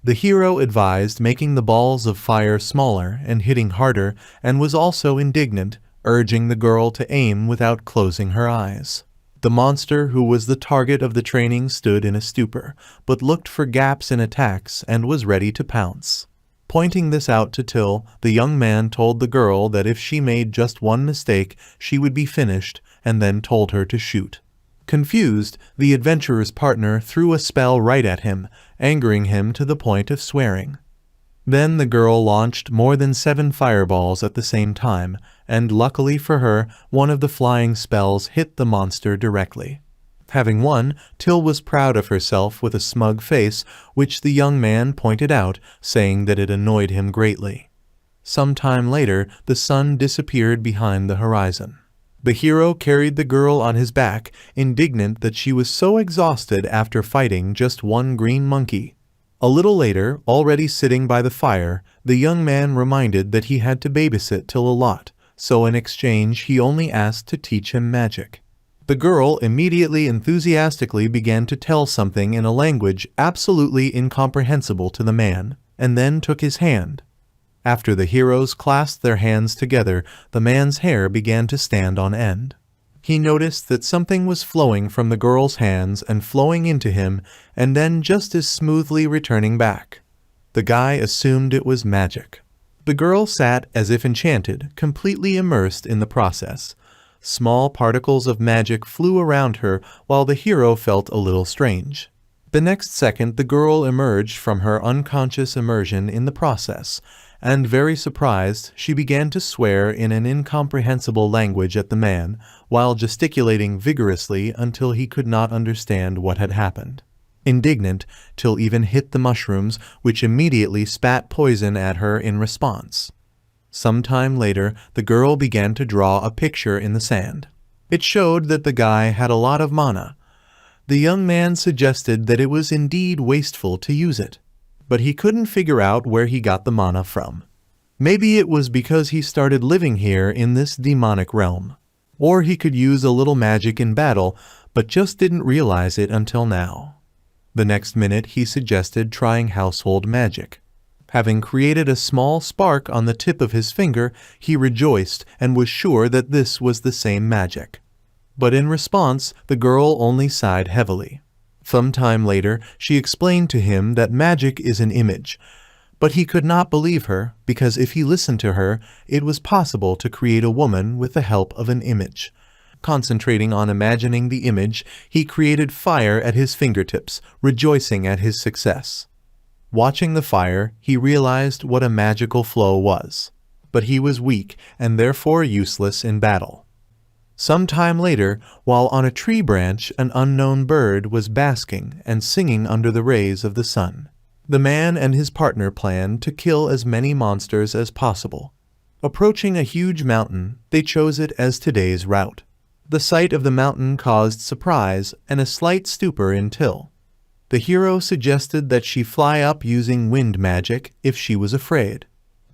The hero advised making the balls of fire smaller and hitting harder, and was also indignant, urging the girl to aim without closing her eyes. The monster who was the target of the training stood in a stupor, but looked for gaps in attacks and was ready to pounce. Pointing this out to Till, the young man told the girl that if she made just one mistake, she would be finished, and then told her to shoot. Confused, the adventurer's partner threw a spell right at him, angering him to the point of swearing. Then the girl launched more than 7 fireballs at the same time, and luckily for her, one of the flying spells hit the monster directly. Having won, Till was proud of herself with a smug face, which the young man pointed out, saying that it annoyed him greatly. Some time later, the sun disappeared behind the horizon. The hero carried the girl on his back, indignant that she was so exhausted after fighting just one green monkey. A little later, already sitting by the fire, the young man reminded that he had to babysit Till a lot, so in exchange he only asked to teach him magic. The girl immediately enthusiastically began to tell something in a language absolutely incomprehensible to the man, and then took his hand. After the heroes clasped their hands together, the man's hair began to stand on end. He noticed that something was flowing from the girl's hands and flowing into him, and then just as smoothly returning back. The guy assumed it was magic. The girl sat as if enchanted, completely immersed in the process. Small particles of magic flew around her while the hero felt a little strange. The next second the girl emerged from her unconscious immersion in the process, and very surprised, she began to swear in an incomprehensible language at the man, while gesticulating vigorously until he could not understand what had happened. Indignant, Till even hit the mushrooms, which immediately spat poison at her in response. Some time later, the girl began to draw a picture in the sand. It showed that the guy had a lot of mana. The young man suggested that it was indeed wasteful to use it, but he couldn't figure out where he got the mana from. Maybe it was because he started living here in this demonic realm. Or he could use a little magic in battle, but just didn't realize it until now. The next minute he suggested trying household magic. Having created a small spark on the tip of his finger, he rejoiced and was sure that this was the same magic. But in response, the girl only sighed heavily. Some time later, she explained to him that magic is an image, but he could not believe her because if he listened to her, it was possible to create a woman with the help of an image. Concentrating on imagining the image, he created fire at his fingertips, rejoicing at his success. Watching the fire, he realized what a magical flow was, but he was weak and therefore useless in battle. Some time later, while on a tree branch, an unknown bird was basking and singing under the rays of the sun. The man and his partner planned to kill as many monsters as possible. Approaching a huge mountain, they chose it as today's route. The sight of the mountain caused surprise and a slight stupor in Till. The hero suggested that she fly up using wind magic if she was afraid,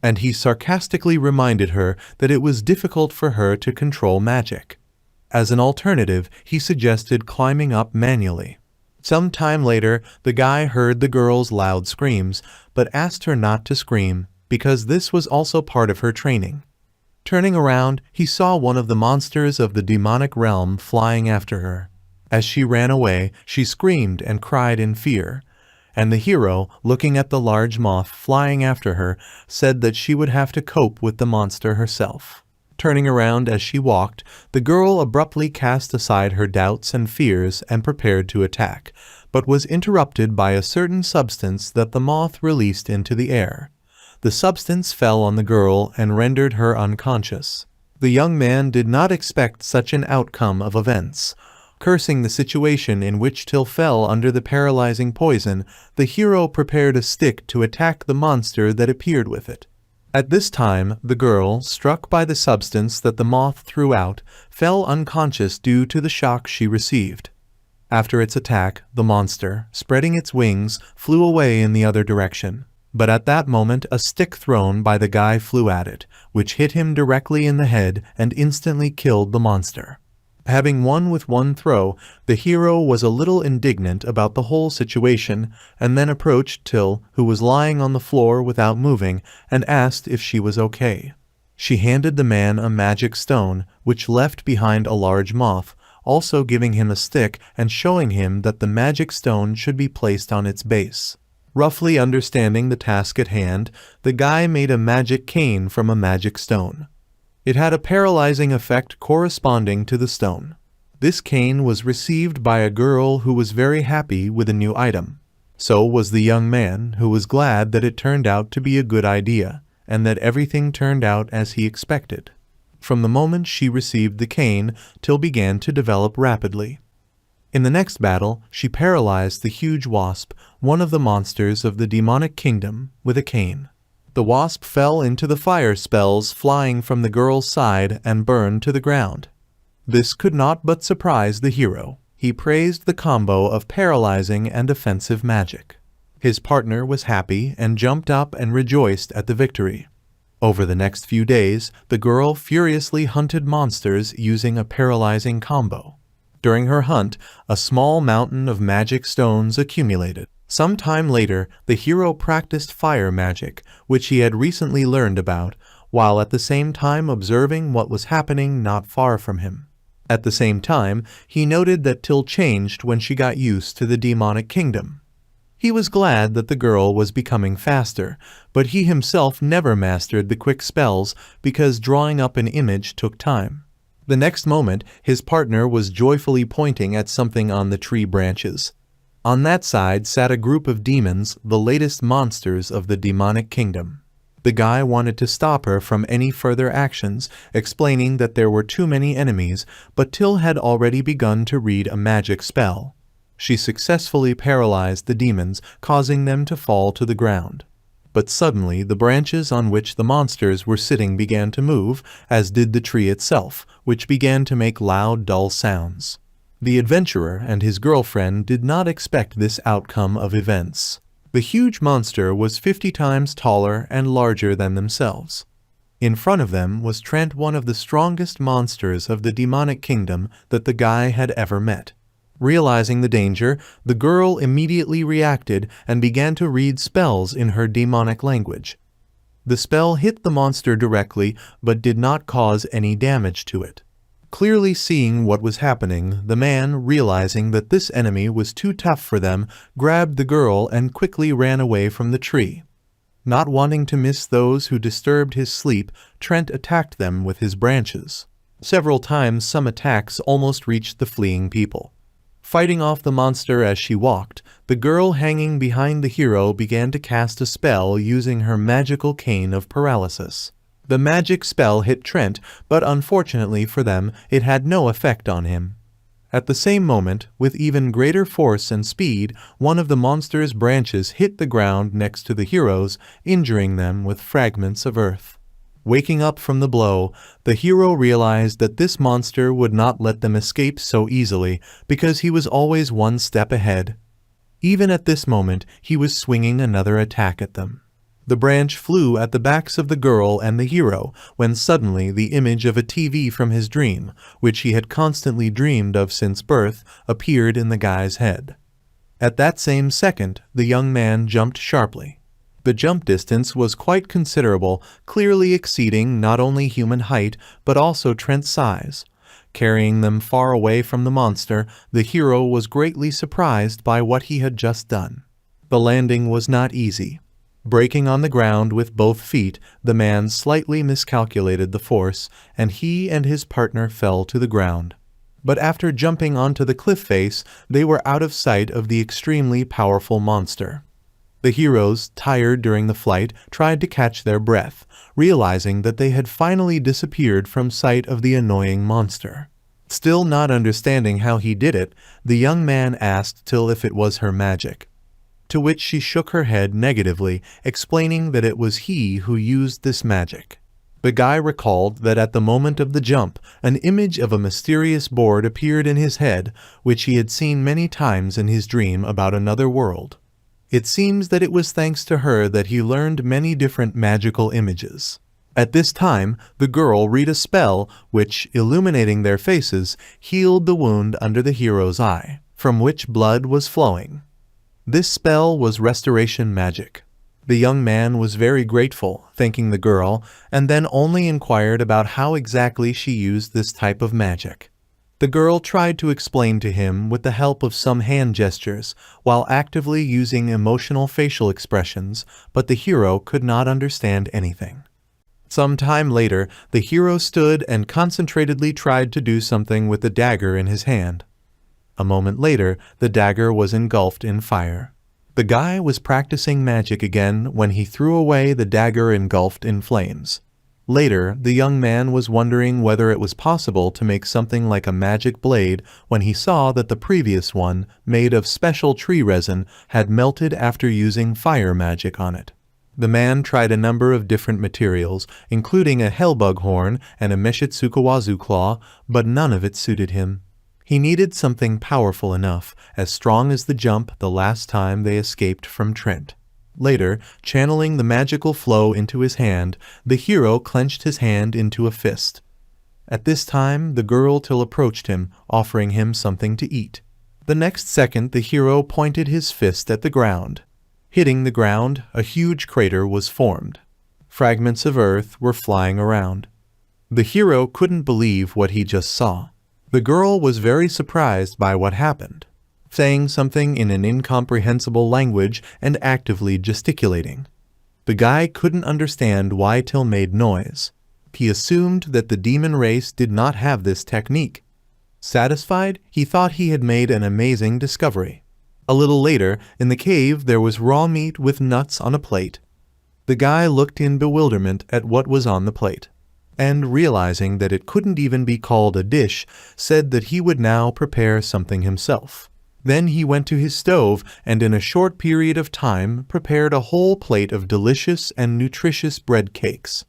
and he sarcastically reminded her that it was difficult for her to control magic. As an alternative, he suggested climbing up manually. Some time later, the guy heard the girl's loud screams, but asked her not to scream because this was also part of her training. Turning around, he saw one of the monsters of the demonic realm flying after her. As she ran away, she screamed and cried in fear, and the hero, looking at the large moth flying after her, said that she would have to cope with the monster herself. Turning around as she walked, the girl abruptly cast aside her doubts and fears and prepared to attack, but was interrupted by a certain substance that the moth released into the air. The substance fell on the girl and rendered her unconscious. The young man did not expect such an outcome of events. Cursing the situation in which Till fell under the paralyzing poison, the hero prepared a stick to attack the monster that appeared with it. At this time, the girl, struck by the substance that the moth threw out, fell unconscious due to the shock she received. After its attack, the monster, spreading its wings, flew away in the other direction. But at that moment a stick thrown by the guy flew at it, which hit him directly in the head and instantly killed the monster. Having won with one throw, the hero was a little indignant about the whole situation, and then approached Till, who was lying on the floor without moving, and asked if she was okay. She handed the man a magic stone, which left behind a large moth, also giving him a stick and showing him that the magic stone should be placed on its base. Roughly understanding the task at hand, the guy made a magic cane from a magic stone. It had a paralyzing effect corresponding to the stone. This cane was received by a girl who was very happy with a new item. So was the young man, who was glad that it turned out to be a good idea, and that everything turned out as he expected. From the moment she received the cane, Till began to develop rapidly. In the next battle, she paralyzed the huge wasp, one of the monsters of the demonic kingdom, with a cane. The wasp fell into the fire spells flying from the girl's side and burned to the ground. This could not but surprise the hero. He praised the combo of paralyzing and offensive magic. His partner was happy and jumped up and rejoiced at the victory. Over the next few days, the girl furiously hunted monsters using a paralyzing combo. During her hunt, a small mountain of magic stones accumulated. Some time later, the hero practiced fire magic, which he had recently learned about, while at the same time observing what was happening not far from him. At the same time, he noted that Till changed when she got used to the demonic kingdom. He was glad that the girl was becoming faster, but he himself never mastered the quick spells because drawing up an image took time. The next moment, his partner was joyfully pointing at something on the tree branches. On that side sat a group of demons, the latest monsters of the demonic kingdom. The guy wanted to stop her from any further actions, explaining that there were too many enemies, but Till had already begun to read a magic spell. She successfully paralyzed the demons, causing them to fall to the ground. But suddenly the branches on which the monsters were sitting began to move, as did the tree itself, which began to make loud, dull sounds. The adventurer and his girlfriend did not expect this outcome of events. The huge monster was 50 times taller and larger than themselves. In front of them was Trent, one of the strongest monsters of the demonic kingdom that the guy had ever met. Realizing the danger, the girl immediately reacted and began to read spells in her demonic language. The spell hit the monster directly but did not cause any damage to it. Clearly seeing what was happening, the man, realizing that this enemy was too tough for them, grabbed the girl and quickly ran away from the tree. Not wanting to miss those who disturbed his sleep, Trent attacked them with his branches. Several times some attacks almost reached the fleeing people. Fighting off the monster as she walked, the girl hanging behind the hero began to cast a spell using her magical cane of paralysis. The magic spell hit Trent, but unfortunately for them, it had no effect on him. At the same moment, with even greater force and speed, one of the monster's branches hit the ground next to the heroes, injuring them with fragments of earth. Waking up from the blow, the hero realized that this monster would not let them escape so easily because he was always one step ahead. Even at this moment, he was swinging another attack at them. The branch flew at the backs of the girl and the hero when suddenly the image of a TV from his dream, which he had constantly dreamed of since birth, appeared in the guy's head. At that same second, the young man jumped sharply. The jump distance was quite considerable, clearly exceeding not only human height but also Trent's size. Carrying them far away from the monster, the hero was greatly surprised by what he had just done. The landing was not easy. Breaking on the ground with both feet, the man slightly miscalculated the force, and he and his partner fell to the ground. But after jumping onto the cliff face, they were out of sight of the extremely powerful monster. The heroes, tired during the flight, tried to catch their breath, realizing that they had finally disappeared from sight of the annoying monster. Still not understanding how he did it, the young man asked Till if it was her magic. To which she shook her head negatively, explaining that it was he who used this magic. The guy recalled that at the moment of the jump, an image of a mysterious board appeared in his head, which he had seen many times in his dream about another world. It seems that it was thanks to her that he learned many different magical images. At this time, the girl read a spell which, illuminating their faces, healed the wound under the hero's eye, from which blood was flowing. This spell was restoration magic. The young man was very grateful, thanking the girl, and then only inquired about how exactly she used this type of magic. The girl tried to explain to him with the help of some hand gestures, while actively using emotional facial expressions, but the hero could not understand anything. Some time later, the hero stood and concentratedly tried to do something with the dagger in his hand. A moment later, the dagger was engulfed in fire. The guy was practicing magic again when he threw away the dagger engulfed in flames. Later, the young man was wondering whether it was possible to make something like a magic blade when he saw that the previous one, made of special tree resin, had melted after using fire magic on it. The man tried a number of different materials, including a hellbug horn and a Meshitsukawazu claw, but none of it suited him. He needed something powerful enough, as strong as the jump the last time they escaped from Trent. Later, channeling the magical flow into his hand, the hero clenched his hand into a fist. At this time, the girl Till approached him, offering him something to eat. The next second, the hero pointed his fist at the ground. Hitting the ground, a huge crater was formed. Fragments of earth were flying around. The hero couldn't believe what he just saw. The girl was very surprised by what happened, saying something in an incomprehensible language and actively gesticulating. The guy couldn't understand why Till made noise. He assumed that the demon race did not have this technique. Satisfied, he thought he had made an amazing discovery. A little later, in the cave, there was raw meat with nuts on a plate. The guy looked in bewilderment at what was on the plate, and realizing that it couldn't even be called a dish, said that he would now prepare something himself. Then he went to his stove and in a short period of time prepared a whole plate of delicious and nutritious bread cakes.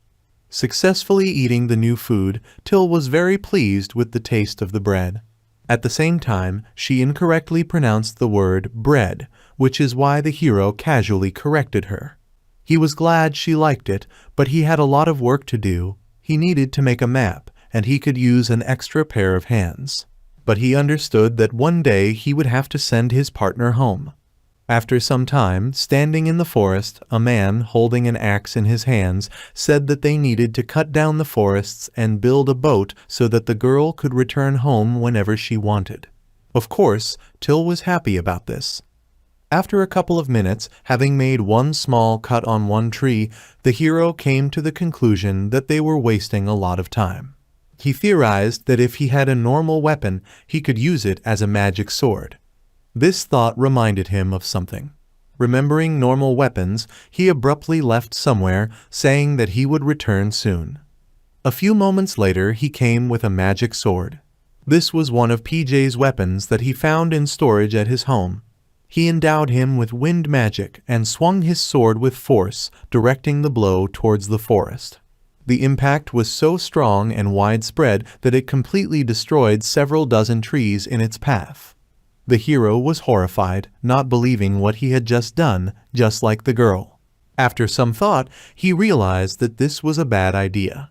Successfully eating the new food, Till was very pleased with the taste of the bread. At the same time, she incorrectly pronounced the word bread, which is why the hero casually corrected her. He was glad she liked it, but he had a lot of work to do. He needed to make a map, and he could use an extra pair of hands. But he understood that one day he would have to send his partner home. After some time, standing in the forest, a man holding an axe in his hands said that they needed to cut down the forests and build a boat so that the girl could return home whenever she wanted. Of course, Till was happy about this. After a couple of minutes, having made one small cut on one tree, the hero came to the conclusion that they were wasting a lot of time. He theorized that if he had a normal weapon, he could use it as a magic sword. This thought reminded him of something. Remembering normal weapons, he abruptly left somewhere, saying that he would return soon. A few moments later, he came with a magic sword. This was one of PJ's weapons that he found in storage at his home. He endowed him with wind magic and swung his sword with force, directing the blow towards the forest. The impact was so strong and widespread that it completely destroyed several dozen trees in its path. The hero was horrified, not believing what he had just done, just like the girl. After some thought, he realized that this was a bad idea.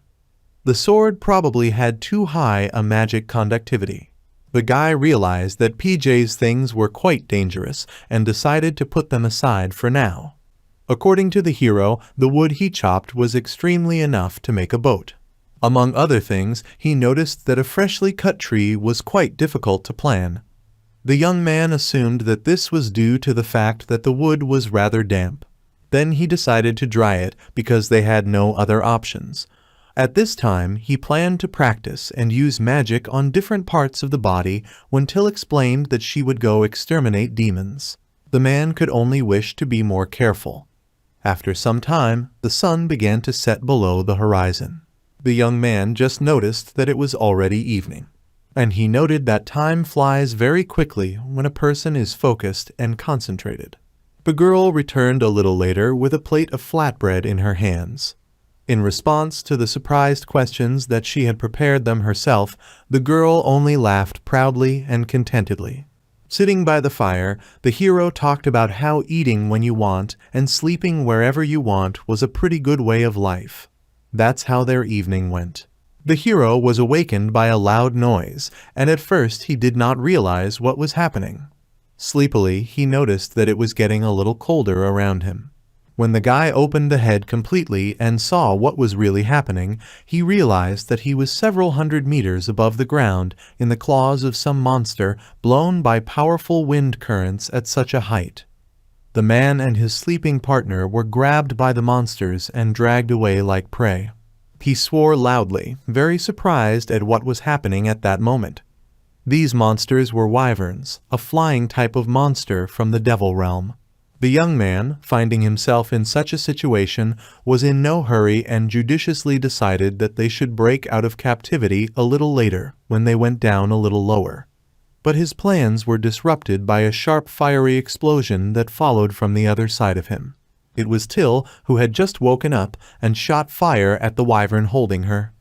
The sword probably had too high a magic conductivity. The guy realized that PJ's things were quite dangerous and decided to put them aside for now. According to the hero, the wood he chopped was extremely enough to make a boat. Among other things, he noticed that a freshly cut tree was quite difficult to plan. The young man assumed that this was due to the fact that the wood was rather damp. Then he decided to dry it because they had no other options. At this time, he planned to practice and use magic on different parts of the body when Till explained that she would go exterminate demons. The man could only wish to be more careful. After some time, the sun began to set below the horizon. The young man just noticed that it was already evening, and he noted that time flies very quickly when a person is focused and concentrated. The girl returned a little later with a plate of flatbread in her hands. In response to the surprised questions that she had prepared them herself, the girl only laughed proudly and contentedly. Sitting by the fire, the hero talked about how eating when you want and sleeping wherever you want was a pretty good way of life. That's how their evening went. The hero was awakened by a loud noise, and at first he did not realize what was happening. Sleepily, he noticed that it was getting a little colder around him. When the guy opened the head completely and saw what was really happening, he realized that he was several hundred meters above the ground in the claws of some monster blown by powerful wind currents at such a height. The man and his sleeping partner were grabbed by the monsters and dragged away like prey. He swore loudly, very surprised at what was happening at that moment. These monsters were wyverns, a flying type of monster from the devil realm. The young man, finding himself in such a situation, was in no hurry and judiciously decided that they should break out of captivity a little later, when they went down a little lower. But his plans were disrupted by a sharp fiery explosion that followed from the other side of him. It was Till who had just woken up and shot fire at the wyvern holding her.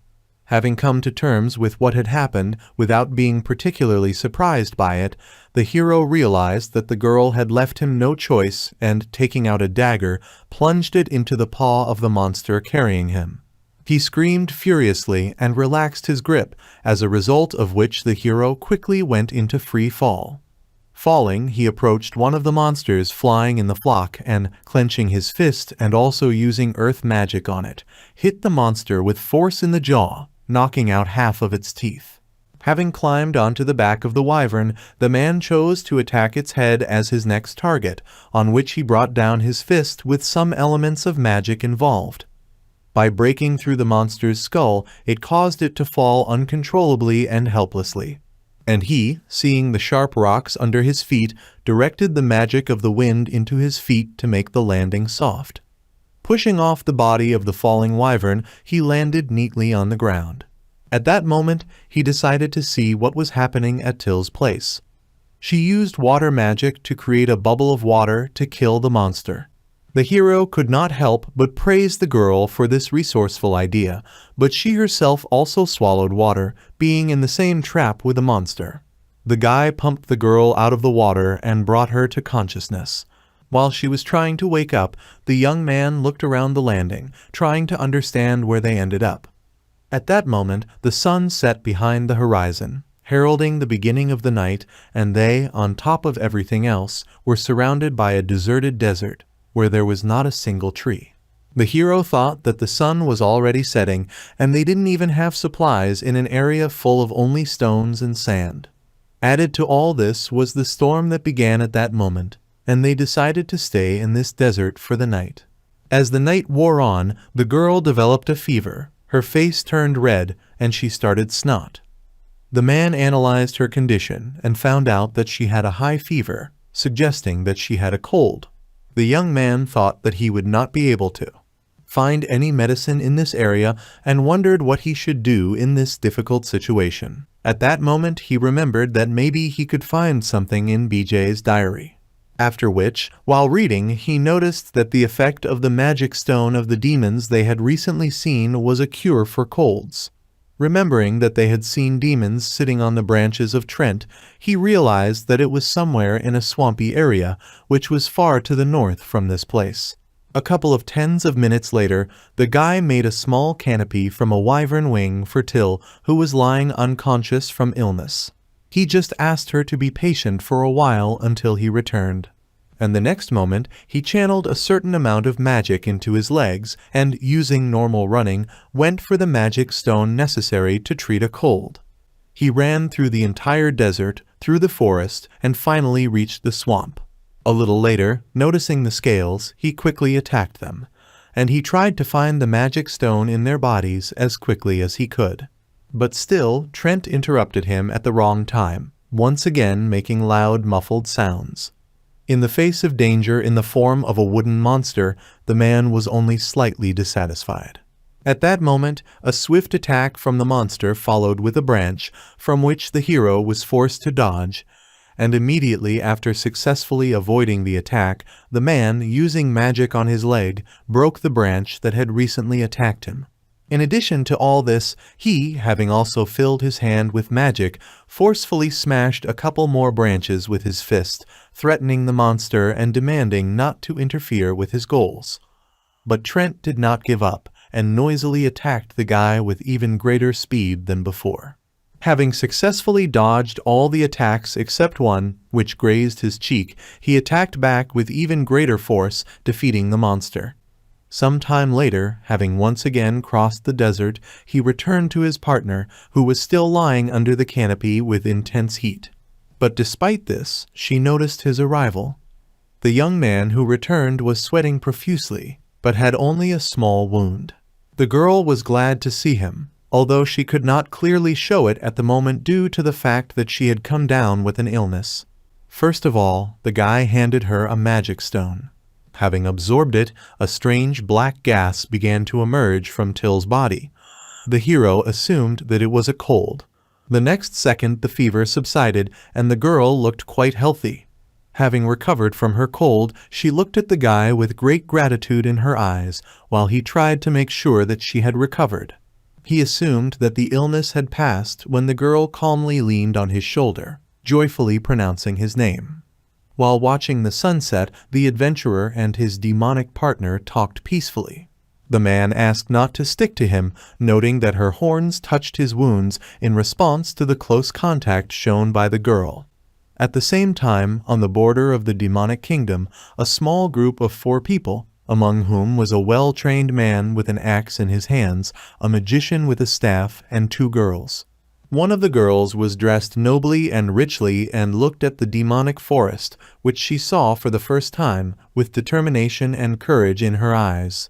Having come to terms with what had happened without being particularly surprised by it, the hero realized that the girl had left him no choice and, taking out a dagger, plunged it into the paw of the monster carrying him. He screamed furiously and relaxed his grip, as a result of which the hero quickly went into free fall. Falling, he approached one of the monsters flying in the flock and, clenching his fist and also using earth magic on it, hit the monster with force in the jaw, knocking out half of its teeth. Having climbed onto the back of the wyvern, the man chose to attack its head as his next target, on which he brought down his fist with some elements of magic involved. By breaking through the monster's skull, it caused it to fall uncontrollably and helplessly. And he, seeing the sharp rocks under his feet, directed the magic of the wind into his feet to make the landing soft. Pushing off the body of the falling wyvern, he landed neatly on the ground. At that moment, he decided to see what was happening at Till's place. She used water magic to create a bubble of water to kill the monster. The hero could not help but praise the girl for this resourceful idea, but she herself also swallowed water, being in the same trap with the monster. The guy pumped the girl out of the water and brought her to consciousness. While she was trying to wake up, the young man looked around the landing, trying to understand where they ended up. At that moment, the sun set behind the horizon, heralding the beginning of the night, and they, on top of everything else, were surrounded by a deserted desert, where there was not a single tree. The hero thought that the sun was already setting, and they didn't even have supplies in an area full of only stones and sand. Added to all this was the storm that began at that moment, and they decided to stay in this desert for the night. As the night wore on, the girl developed a fever, her face turned red, and she started snot. The man analyzed her condition and found out that she had a high fever, suggesting that she had a cold. The young man thought that he would not be able to find any medicine in this area and wondered what he should do in this difficult situation. At that moment, he remembered that maybe he could find something in BJ's diary. After which, while reading, he noticed that the effect of the magic stone of the demons they had recently seen was a cure for colds. Remembering that they had seen demons sitting on the branches of Trent, he realized that it was somewhere in a swampy area, which was far to the north from this place. A couple of tens of minutes later, the guy made a small canopy from a wyvern wing for Till, who was lying unconscious from illness. He just asked her to be patient for a while until he returned. and the next moment he channeled a certain amount of magic into his legs and, using normal running, went for the magic stone necessary to treat a cold. He ran through the entire desert, through the forest, and finally reached the swamp. A little later, noticing the scales, he quickly attacked them, and he tried to find the magic stone in their bodies as quickly as he could. But still, Trent interrupted him at the wrong time, once again making loud, muffled sounds. In the face of danger in the form of a wooden monster, the man was only slightly dissatisfied. At that moment, a swift attack from the monster followed with a branch, from which the hero was forced to dodge, and immediately after successfully avoiding the attack, the man, using magic on his leg, broke the branch that had recently attacked him. In addition to all this, he, having also filled his hand with magic, forcefully smashed a couple more branches with his fist, threatening the monster and demanding not to interfere with his goals. But Trent did not give up, and noisily attacked the guy with even greater speed than before. Having successfully dodged all the attacks except one, which grazed his cheek, he attacked back with even greater force, defeating the monster. Some time later, having once again crossed the desert, he returned to his partner, who was still lying under the canopy with intense heat. But despite this, she noticed his arrival. The young man who returned was sweating profusely, but had only a small wound. The girl was glad to see him, although she could not clearly show it at the moment due to the fact that she had come down with an illness. First of all, the guy handed her a magic stone. Having absorbed it, a strange black gas began to emerge from Till's body. The hero assumed that it was a cold. The next second the fever subsided, and the girl looked quite healthy. Having recovered from her cold, she looked at the guy with great gratitude in her eyes, while he tried to make sure that she had recovered. He assumed that the illness had passed when the girl calmly leaned on his shoulder, joyfully pronouncing his name. While watching the sunset, the adventurer and his demonic partner talked peacefully. The man asked not to stick to him, noting that her horns touched his wounds in response to the close contact shown by the girl. At the same time, on the border of the demonic kingdom, a small group of 4 people, among whom was a well-trained man with an axe in his hands, a magician with a staff, and 2 girls. One of the girls was dressed nobly and richly and looked at the demonic forest, which she saw for the first time, with determination and courage in her eyes.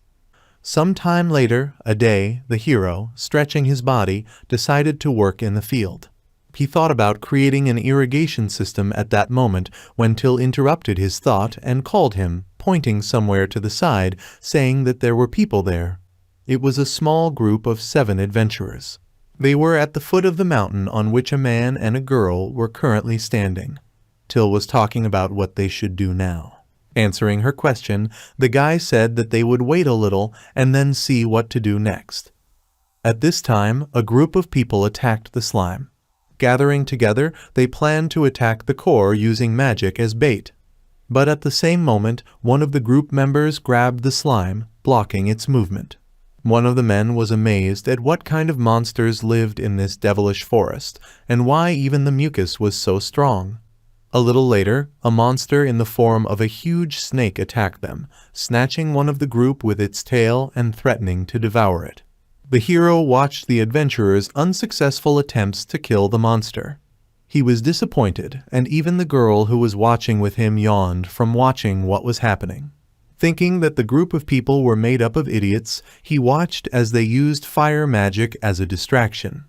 Some time later, Ade, the hero, stretching his body, decided to work in the field. He thought about creating an irrigation system at that moment when Till interrupted his thought and called him, pointing somewhere to the side, saying that there were people there. It was a small group of 7 adventurers. They were at the foot of the mountain on which a man and a girl were currently standing. Till was talking about what they should do now. Answering her question, the guy said that they would wait a little and then see what to do next. At this time, a group of people attacked the slime. Gathering together, they planned to attack the core using magic as bait. But at the same moment, one of the group members grabbed the slime, blocking its movement. One of the men was amazed at what kind of monsters lived in this devilish forest, and why even the mucus was so strong. A little later, a monster in the form of a huge snake attacked them, snatching one of the group with its tail and threatening to devour it. The hero watched the adventurers' unsuccessful attempts to kill the monster. He was disappointed, and even the girl who was watching with him yawned from watching what was happening. Thinking that the group of people were made up of idiots, he watched as they used fire magic as a distraction.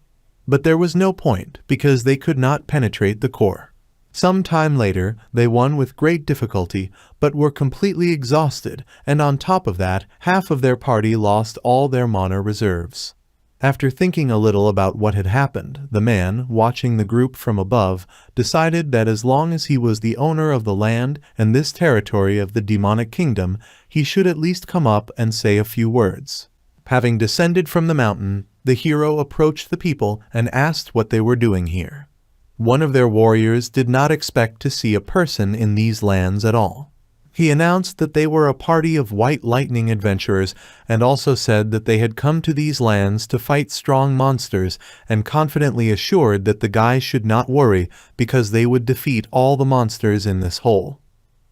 But there was no point, because they could not penetrate the core. Some time later, they won with great difficulty, but were completely exhausted, and on top of that, half of their party lost all their mana reserves. After thinking a little about what had happened, the man, watching the group from above, decided that as long as he was the owner of the land and this territory of the demonic kingdom, he should at least come up and say a few words. Having descended from the mountain, the hero approached the people and asked what they were doing here. One of their warriors did not expect to see a person in these lands at all. He announced that they were a party of White Lightning adventurers and also said that they had come to these lands to fight strong monsters and confidently assured that the guy should not worry because they would defeat all the monsters in this hole.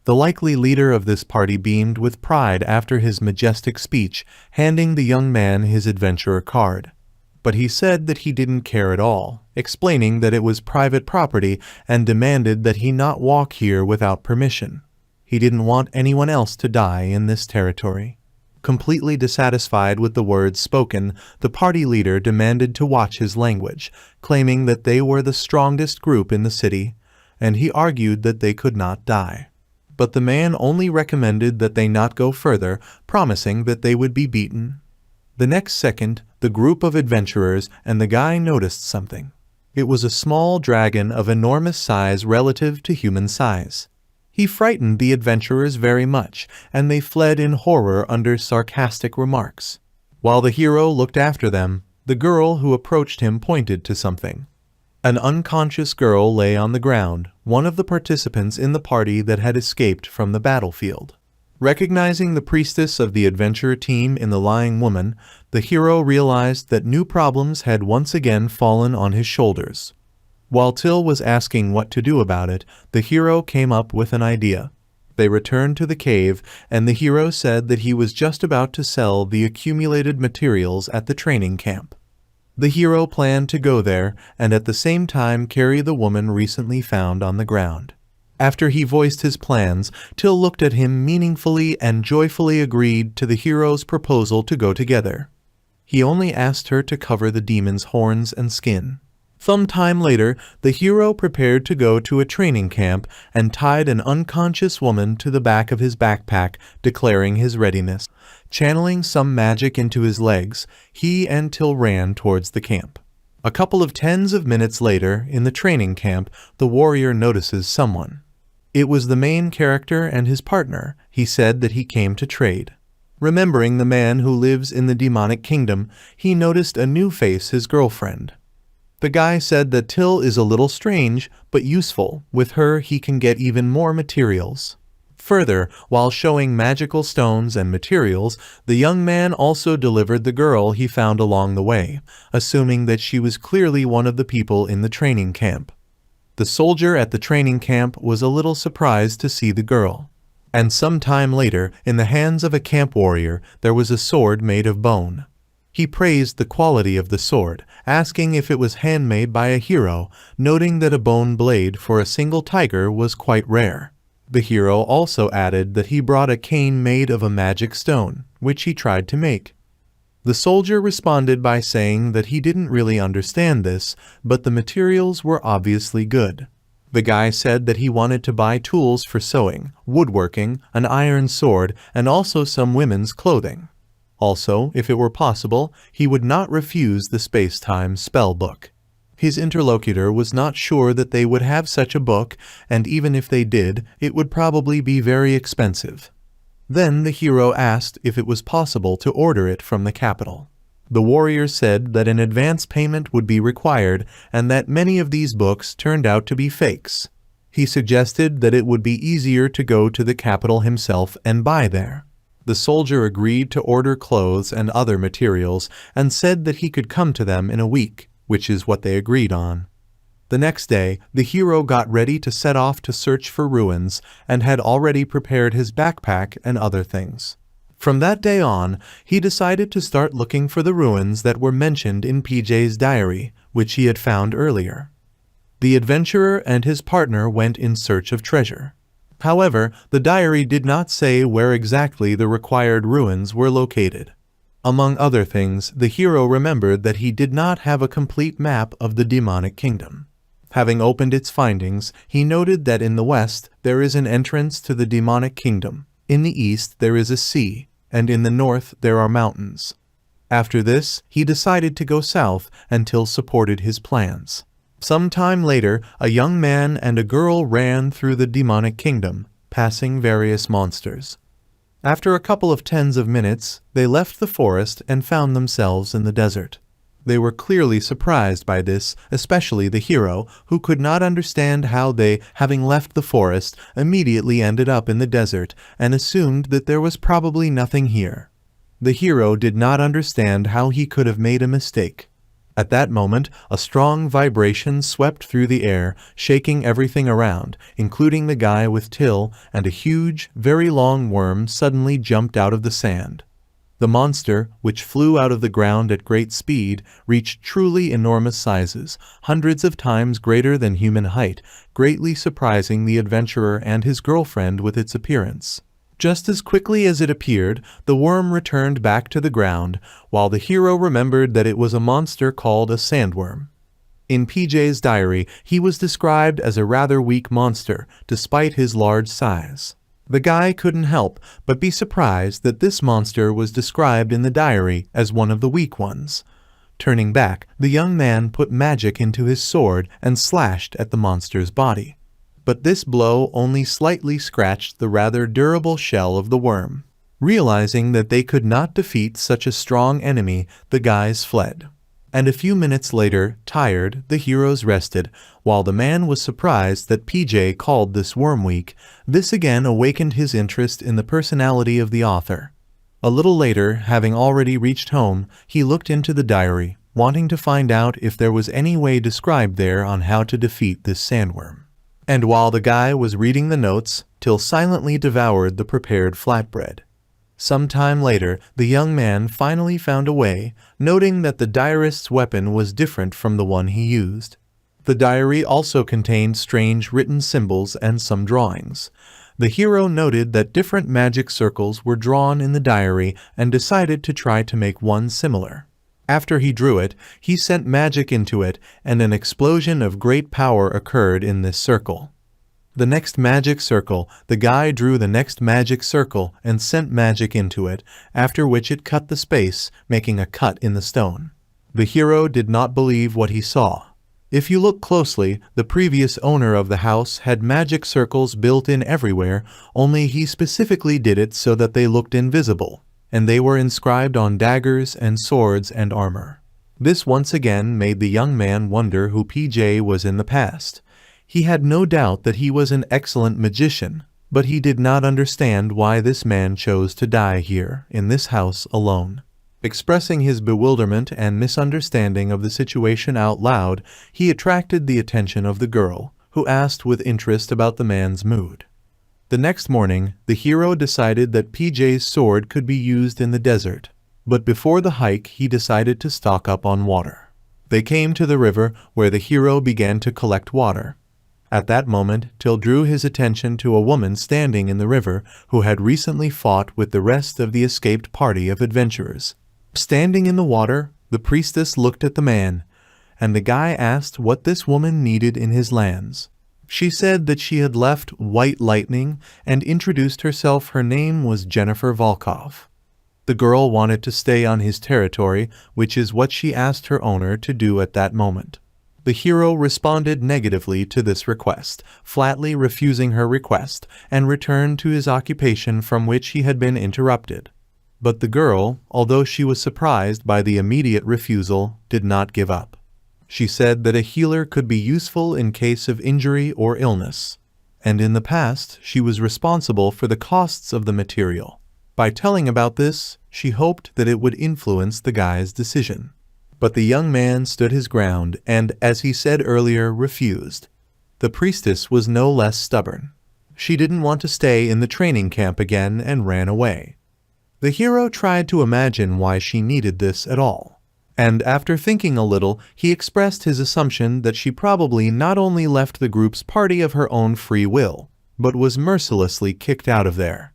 The likely leader of this party beamed with pride after his majestic speech, handing the young man his adventurer card. But he said that he didn't care at all, explaining that it was private property and demanded that he not walk here without permission. He didn't want anyone else to die in this territory. Completely dissatisfied with the words spoken, the party leader demanded to watch his language, claiming that they were the strongest group in the city, and he argued that they could not die. But the man only recommended that they not go further, promising that they would be beaten. The next second, the group of adventurers and the guy noticed something. It was a small dragon of enormous size relative to human size. He frightened the adventurers very much, and they fled in horror under sarcastic remarks. While the hero looked after them, the girl who approached him pointed to something. An unconscious girl lay on the ground, one of the participants in the party that had escaped from the battlefield. Recognizing the priestess of the adventure team in the lying woman, the hero realized that new problems had once again fallen on his shoulders. While Till was asking what to do about it, the hero came up with an idea. They returned to the cave, and the hero said that he was just about to sell the accumulated materials at the training camp. The hero planned to go there and at the same time carry the woman recently found on the ground. After he voiced his plans, Till looked at him meaningfully and joyfully agreed to the hero's proposal to go together. He only asked her to cover the demon's horns and skin. Some time later, the hero prepared to go to a training camp and tied an unconscious woman to the back of his backpack, declaring his readiness. Channeling some magic into his legs, he and Till ran towards the camp. A couple of tens of minutes later, in the training camp, the warrior notices someone. It was the main character and his partner. He said that he came to trade. Remembering the man who lives in the demonic kingdom, he noticed a new face, his girlfriend. The guy said that Till is a little strange, but useful. With her, he can get even more materials. Further, while showing magical stones and materials, the young man also delivered the girl he found along the way, assuming that she was clearly one of the people in the training camp. The soldier at the training camp was a little surprised to see the girl. And some time later, in the hands of a camp warrior, there was a sword made of bone. He praised the quality of the sword, asking if it was handmade by a hero, noting that a bone blade for a single tiger was quite rare. The hero also added that he brought a cane made of a magic stone, which he tried to make. The soldier responded by saying that he didn't really understand this, but the materials were obviously good. The guy said that he wanted to buy tools for sewing, woodworking, an iron sword, and also some women's clothing. Also, if it were possible, he would not refuse the space-time spell book. His interlocutor was not sure that they would have such a book, and even if they did, it would probably be very expensive. Then the hero asked if it was possible to order it from the capital. The warrior said that an advance payment would be required and that many of these books turned out to be fakes. He suggested that it would be easier to go to the capital himself and buy there. The soldier agreed to order clothes and other materials and said that he could come to them in a week, which is what they agreed on. The next day, the hero got ready to set off to search for ruins and had already prepared his backpack and other things. From that day on, he decided to start looking for the ruins that were mentioned in PJ's diary, which he had found earlier. The adventurer and his partner went in search of treasure. However, the diary did not say where exactly the required ruins were located. Among other things, the hero remembered that he did not have a complete map of the demonic kingdom. Having opened its findings, he noted that in the west there is an entrance to the demonic kingdom, in the east there is a sea, and in the north there are mountains. After this, he decided to go south until supported his plans. Some time later, a young man and a girl ran through the demonic kingdom, passing various monsters. After a couple of tens of minutes, they left the forest and found themselves in the desert. They were clearly surprised by this, especially the hero, who could not understand how they, having left the forest, immediately ended up in the desert and assumed that there was probably nothing here. The hero did not understand how he could have made a mistake. At that moment, a strong vibration swept through the air, shaking everything around, including the guy with Till, and a huge, very long worm suddenly jumped out of the sand. The monster, which flew out of the ground at great speed, reached truly enormous sizes, hundreds of times greater than human height, greatly surprising the adventurer and his girlfriend with its appearance. Just as quickly as it appeared, the worm returned back to the ground, while the hero remembered that it was a monster called a sandworm. In PJ's diary, he was described as a rather weak monster, despite his large size. The guy couldn't help but be surprised that this monster was described in the diary as one of the weak ones. Turning back, the young man put magic into his sword and slashed at the monster's body. But this blow only slightly scratched the rather durable shell of the worm. Realizing that they could not defeat such a strong enemy, the guys fled. And a few minutes later, tired, the heroes rested. While the man was surprised that PJ called this worm weak, this again awakened his interest in the personality of the author. A little later, having already reached home, he looked into the diary, wanting to find out if there was any way described there on how to defeat this sandworm. And while the guy was reading the notes, Till silently devoured the prepared flatbread. Some time later, the young man finally found a way, noting that the diarist's weapon was different from the one he used. The diary also contained strange written symbols and some drawings. The hero noted that different magic circles were drawn in the diary and decided to try to make one similar. After he drew it, he sent magic into it, and an explosion of great power occurred in this circle. The next magic circle, the guy drew the next magic circle and sent magic into it, after which it cut the space, making a cut in the stone. The hero did not believe what he saw. If you look closely, the previous owner of the house had magic circles built in everywhere, only he specifically did it so that they looked invisible, and they were inscribed on daggers and swords and armor. This once again made the young man wonder who PJ was in the past. He had no doubt that he was an excellent magician, but he did not understand why this man chose to die here, in this house, alone. Expressing his bewilderment and misunderstanding of the situation out loud, he attracted the attention of the girl, who asked with interest about the man's mood. The next morning, the hero decided that PJ's sword could be used in the desert, but before the hike he decided to stock up on water. They came to the river, where the hero began to collect water. At that moment, Till drew his attention to a woman standing in the river who had recently fought with the rest of the escaped party of adventurers. Standing in the water, the priestess looked at the man, and the guy asked what this woman needed in his lands. She said that she had left White Lightning and introduced herself. Her name was Jennifer Volkov. The girl wanted to stay on his territory, which is what she asked her owner to do at that moment. The hero responded negatively to this request, flatly refusing her request, and returned to his occupation from which he had been interrupted. But the girl, although she was surprised by the immediate refusal, did not give up. She said that a healer could be useful in case of injury or illness, and in the past she was responsible for the costs of the material. By telling about this, she hoped that it would influence the guy's decision. But the young man stood his ground and, as he said earlier, refused. The priestess was no less stubborn. She didn't want to stay in the training camp again and ran away. The hero tried to imagine why she needed this at all. And after thinking a little, he expressed his assumption that she probably not only left the group's party of her own free will, but was mercilessly kicked out of there.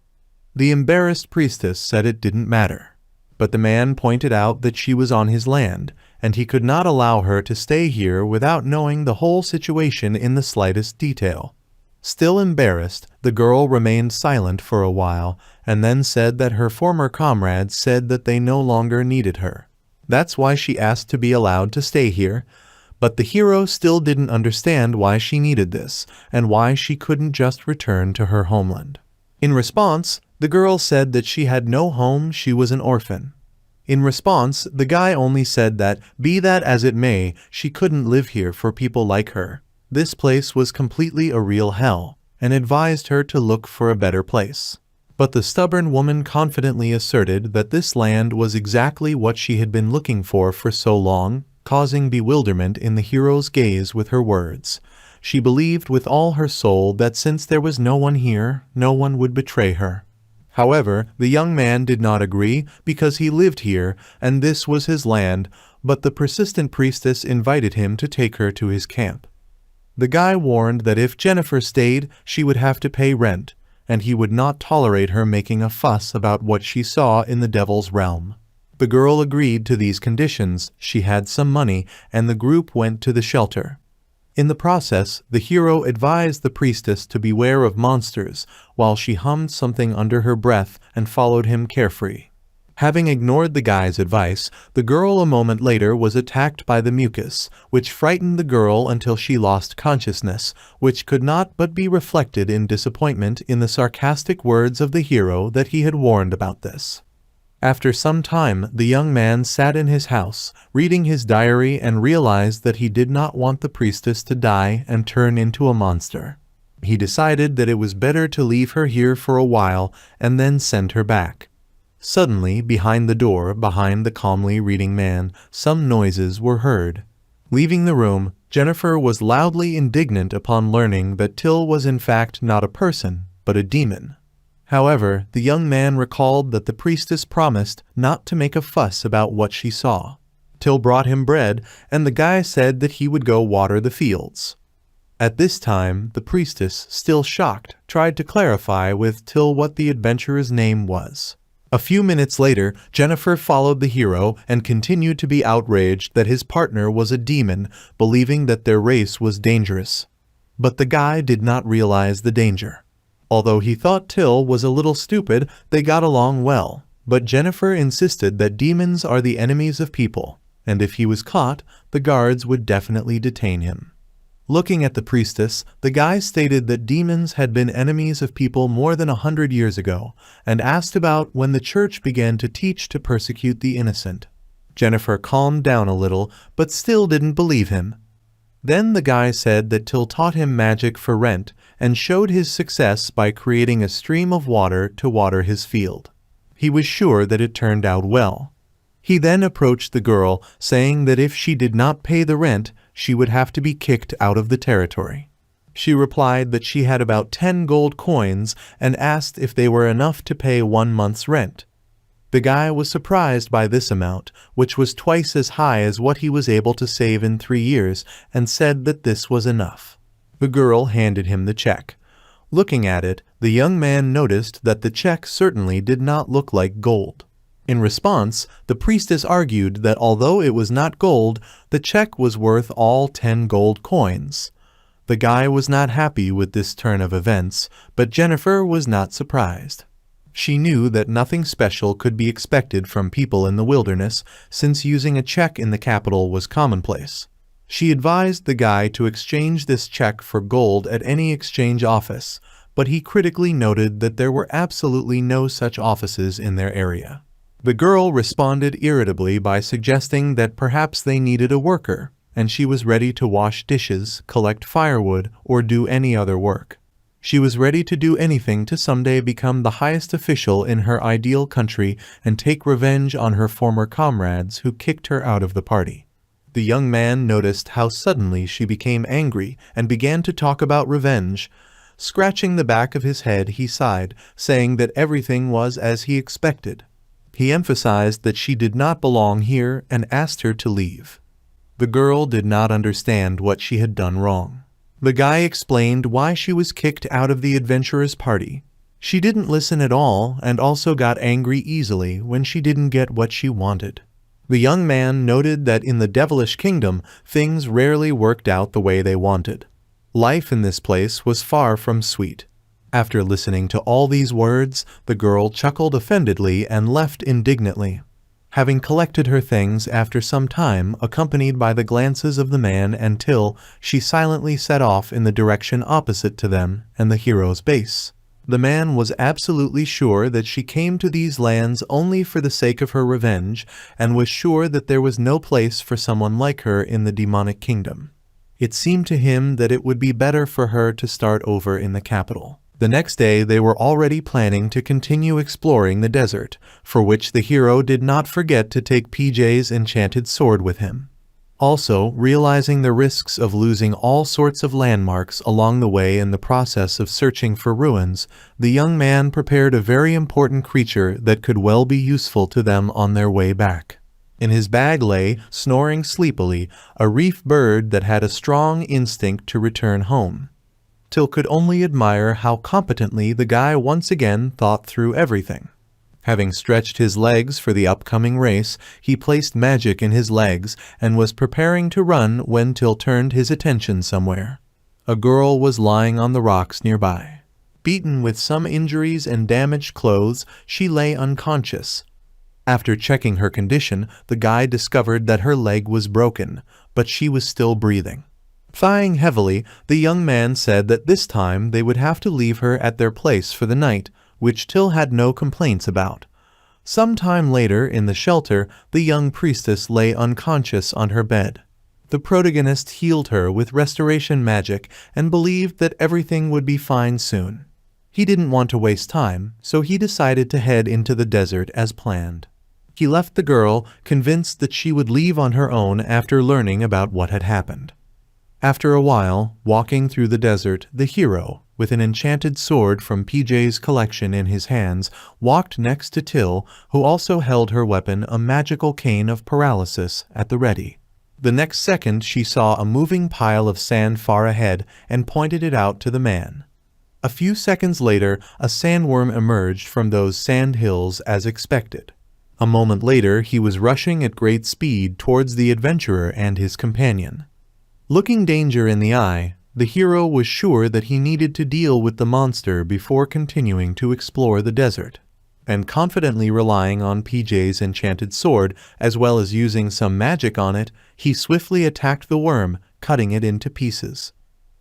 The embarrassed priestess said it didn't matter. But the man pointed out that she was on his land, and he could not allow her to stay here without knowing the whole situation in the slightest detail. Still embarrassed, the girl remained silent for a while, and then said that her former comrades said that they no longer needed her. That's why she asked to be allowed to stay here, but the hero still didn't understand why she needed this, and why she couldn't just return to her homeland. In response, the girl said that she had no home, she was an orphan. In response, the guy only said that, be that as it may, she couldn't live here for people like her. This place was completely a real hell, and advised her to look for a better place. But the stubborn woman confidently asserted that this land was exactly what she had been looking for so long, causing bewilderment in the hero's gaze with her words. She believed with all her soul that since there was no one here, no one would betray her. However, the young man did not agree because he lived here and this was his land, but the persistent priestess invited him to take her to his camp. The guy warned that if Jennifer stayed, she would have to pay rent, and he would not tolerate her making a fuss about what she saw in the devil's realm. The girl agreed to these conditions, she had some money, and the group went to the shelter. In the process, the hero advised the priestess to beware of monsters, while she hummed something under her breath and followed him carefree. Having ignored the guy's advice, the girl a moment later was attacked by the mucus, which frightened the girl until she lost consciousness, which could not but be reflected in disappointment in the sarcastic words of the hero that he had warned about this. After some time, the young man sat in his house, reading his diary, and realized that he did not want the priestess to die and turn into a monster. He decided that it was better to leave her here for a while and then send her back. Suddenly, behind the door, behind the calmly reading man, some noises were heard. Leaving the room, Jennifer was loudly indignant upon learning that Till was in fact not a person, but a demon. However, the young man recalled that the priestess promised not to make a fuss about what she saw. Till brought him bread, and the guy said that he would go water the fields. At this time, the priestess, still shocked, tried to clarify with Till what the adventurer's name was. A few minutes later, Jennifer followed the hero and continued to be outraged that his partner was a demon, believing that their race was dangerous. But the guy did not realize the danger. Although he thought Till was a little stupid, they got along well. But Jennifer insisted that demons are the enemies of people, and if he was caught, the guards would definitely detain him. Looking at the priestess, the guy stated that demons had been enemies of people more than 100 years ago, and asked about when the church began to teach to persecute the innocent. Jennifer calmed down a little, but still didn't believe him. Then the guy said that Till taught him magic for rent, and showed his success by creating a stream of water to water his field. He was sure that it turned out well. He then approached the girl, saying that if she did not pay the rent, she would have to be kicked out of the territory. She replied that she had about 10 gold coins and asked if they were enough to pay 1 month's rent. The guy was surprised by this amount, which was twice as high as what he was able to save in 3 years, and said that this was enough. The girl handed him the check. Looking at it, the young man noticed that the check certainly did not look like gold. In response, the priestess argued that although it was not gold, the check was worth all 10 gold coins. The guy was not happy with this turn of events, but Jennifer was not surprised. She knew that nothing special could be expected from people in the wilderness, since using a check in the capital was commonplace. She advised the guy to exchange this check for gold at any exchange office, but he critically noted that there were absolutely no such offices in their area. The girl responded irritably by suggesting that perhaps they needed a worker, and she was ready to wash dishes, collect firewood, or do any other work. She was ready to do anything to someday become the highest official in her ideal country and take revenge on her former comrades who kicked her out of the party. The young man noticed how suddenly she became angry and began to talk about revenge. Scratching the back of his head, he sighed, saying that everything was as he expected. He emphasized that she did not belong here and asked her to leave. The girl did not understand what she had done wrong. The guy explained why she was kicked out of the adventurer's party. She didn't listen at all and also got angry easily when she didn't get what she wanted. The young man noted that in the devilish kingdom, things rarely worked out the way they wanted. Life in this place was far from sweet. After listening to all these words, the girl chuckled offendedly and left indignantly. Having collected her things after some time, accompanied by the glances of the man and Till, she silently set off in the direction opposite to them and the hero's base. The man was absolutely sure that she came to these lands only for the sake of her revenge, and was sure that there was no place for someone like her in the demonic kingdom. It seemed to him that it would be better for her to start over in the capital. The next day they were already planning to continue exploring the desert, for which the hero did not forget to take PJ's enchanted sword with him. Also, realizing the risks of losing all sorts of landmarks along the way in the process of searching for ruins, the young man prepared a very important creature that could well be useful to them on their way back. In his bag lay, snoring sleepily, a reef bird that had a strong instinct to return home. Till could only admire how competently the guy once again thought through everything. Having stretched his legs for the upcoming race, he placed magic in his legs and was preparing to run when Till turned his attention somewhere. A girl was lying on the rocks nearby. Beaten with some injuries and damaged clothes, she lay unconscious. After checking her condition, the guide discovered that her leg was broken, but she was still breathing. Sighing heavily, the young man said that this time they would have to leave her at their place for the night, which Till had no complaints about. Some time later, in the shelter, the young priestess lay unconscious on her bed. The protagonist healed her with restoration magic and believed that everything would be fine soon. He didn't want to waste time, so he decided to head into the desert as planned. He left the girl, convinced that she would leave on her own after learning about what had happened. After a while, walking through the desert, the hero, with an enchanted sword from PJ's collection in his hands, walked next to Till, who also held her weapon, a magical cane of paralysis, at the ready. The next second she saw a moving pile of sand far ahead and pointed it out to the man. A few seconds later, a sandworm emerged from those sand hills as expected. A moment later, he was rushing at great speed towards the adventurer and his companion. Looking danger in the eye, the hero was sure that he needed to deal with the monster before continuing to explore the desert. And confidently relying on PJ's enchanted sword, as well as using some magic on it, he swiftly attacked the worm, cutting it into pieces.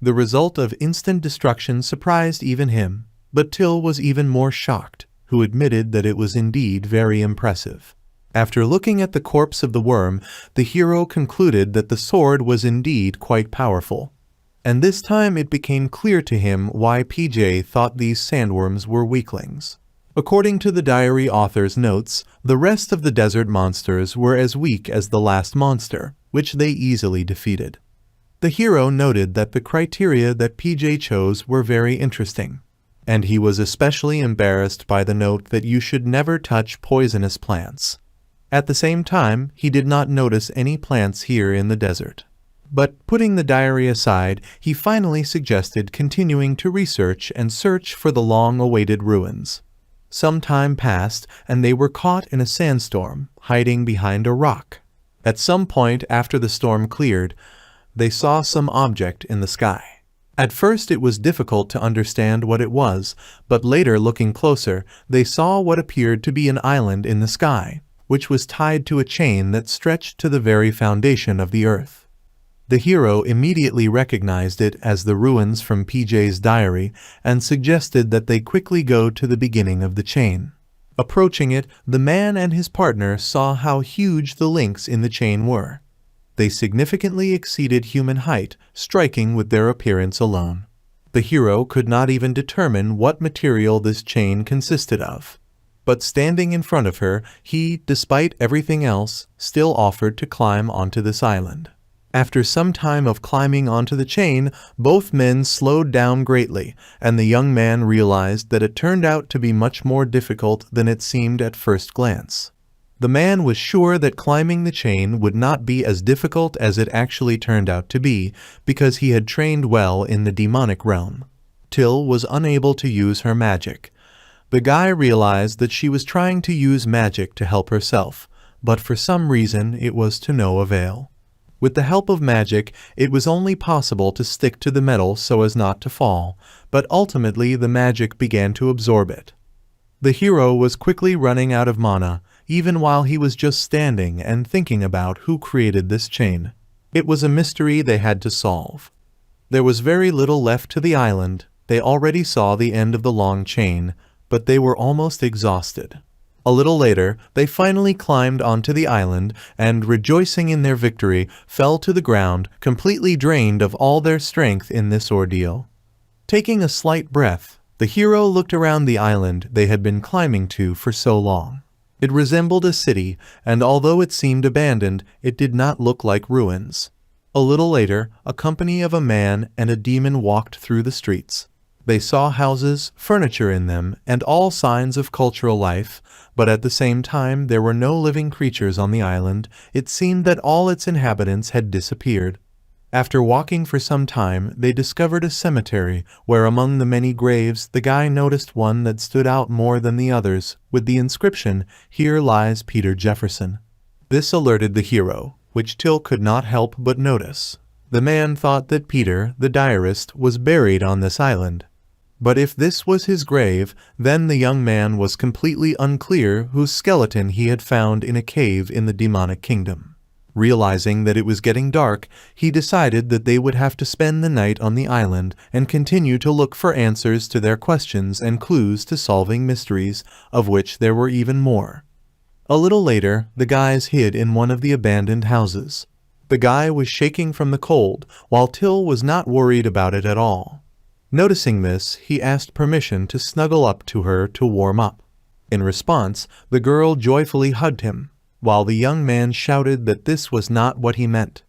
The result of instant destruction surprised even him, but Till was even more shocked, who admitted that it was indeed very impressive. After looking at the corpse of the worm, the hero concluded that the sword was indeed quite powerful. And this time it became clear to him why PJ thought these sandworms were weaklings. According to the diary author's notes, the rest of the desert monsters were as weak as the last monster, which they easily defeated. The hero noted that the criteria that PJ chose were very interesting, and he was especially embarrassed by the note that you should never touch poisonous plants. At the same time, he did not notice any plants here in the desert. But putting the diary aside, he finally suggested continuing to research and search for the long-awaited ruins. Some time passed, and they were caught in a sandstorm, hiding behind a rock. At some point after the storm cleared, they saw some object in the sky. At first it was difficult to understand what it was, but later looking closer, they saw what appeared to be an island in the sky, which was tied to a chain that stretched to the very foundation of the earth. The hero immediately recognized it as the ruins from PJ's diary and suggested that they quickly go to the beginning of the chain. Approaching it, the man and his partner saw how huge the links in the chain were. They significantly exceeded human height, striking with their appearance alone. The hero could not even determine what material this chain consisted of. But standing in front of her, he, despite everything else, still offered to climb onto this island. After some time of climbing onto the chain, both men slowed down greatly, and the young man realized that it turned out to be much more difficult than it seemed at first glance. The man was sure that climbing the chain would not be as difficult as it actually turned out to be, because he had trained well in the demonic realm. Till was unable to use her magic. The guy realized that she was trying to use magic to help herself, but for some reason it was to no avail. With the help of magic, it was only possible to stick to the metal so as not to fall, but ultimately the magic began to absorb it. The hero was quickly running out of mana, even while he was just standing and thinking about who created this chain. It was a mystery they had to solve. There was very little left to the island. They already saw the end of the long chain, but they were almost exhausted. A little later, they finally climbed onto the island and, rejoicing in their victory, fell to the ground, completely drained of all their strength in this ordeal. Taking a slight breath, the hero looked around the island they had been climbing to for so long. It resembled a city, and although it seemed abandoned, it did not look like ruins. A little later, a company of a man and a demon walked through the streets. They saw houses, furniture in them, and all signs of cultural life, but at the same time there were no living creatures on the island. It seemed that all its inhabitants had disappeared. After walking for some time, they discovered a cemetery, where among the many graves the guy noticed one that stood out more than the others, with the inscription, "Here lies Peter Jefferson." This alerted the hero, which Till could not help but notice. The man thought that Peter, the diarist, was buried on this island. But if this was his grave, then the young man was completely unclear whose skeleton he had found in a cave in the demonic kingdom. Realizing that it was getting dark, he decided that they would have to spend the night on the island and continue to look for answers to their questions and clues to solving mysteries, of which there were even more. A little later, the guys hid in one of the abandoned houses. The guy was shaking from the cold, while Till was not worried about it at all. Noticing this, he asked permission to snuggle up to her to warm up. In response, the girl joyfully hugged him, while the young man shouted that this was not what he meant.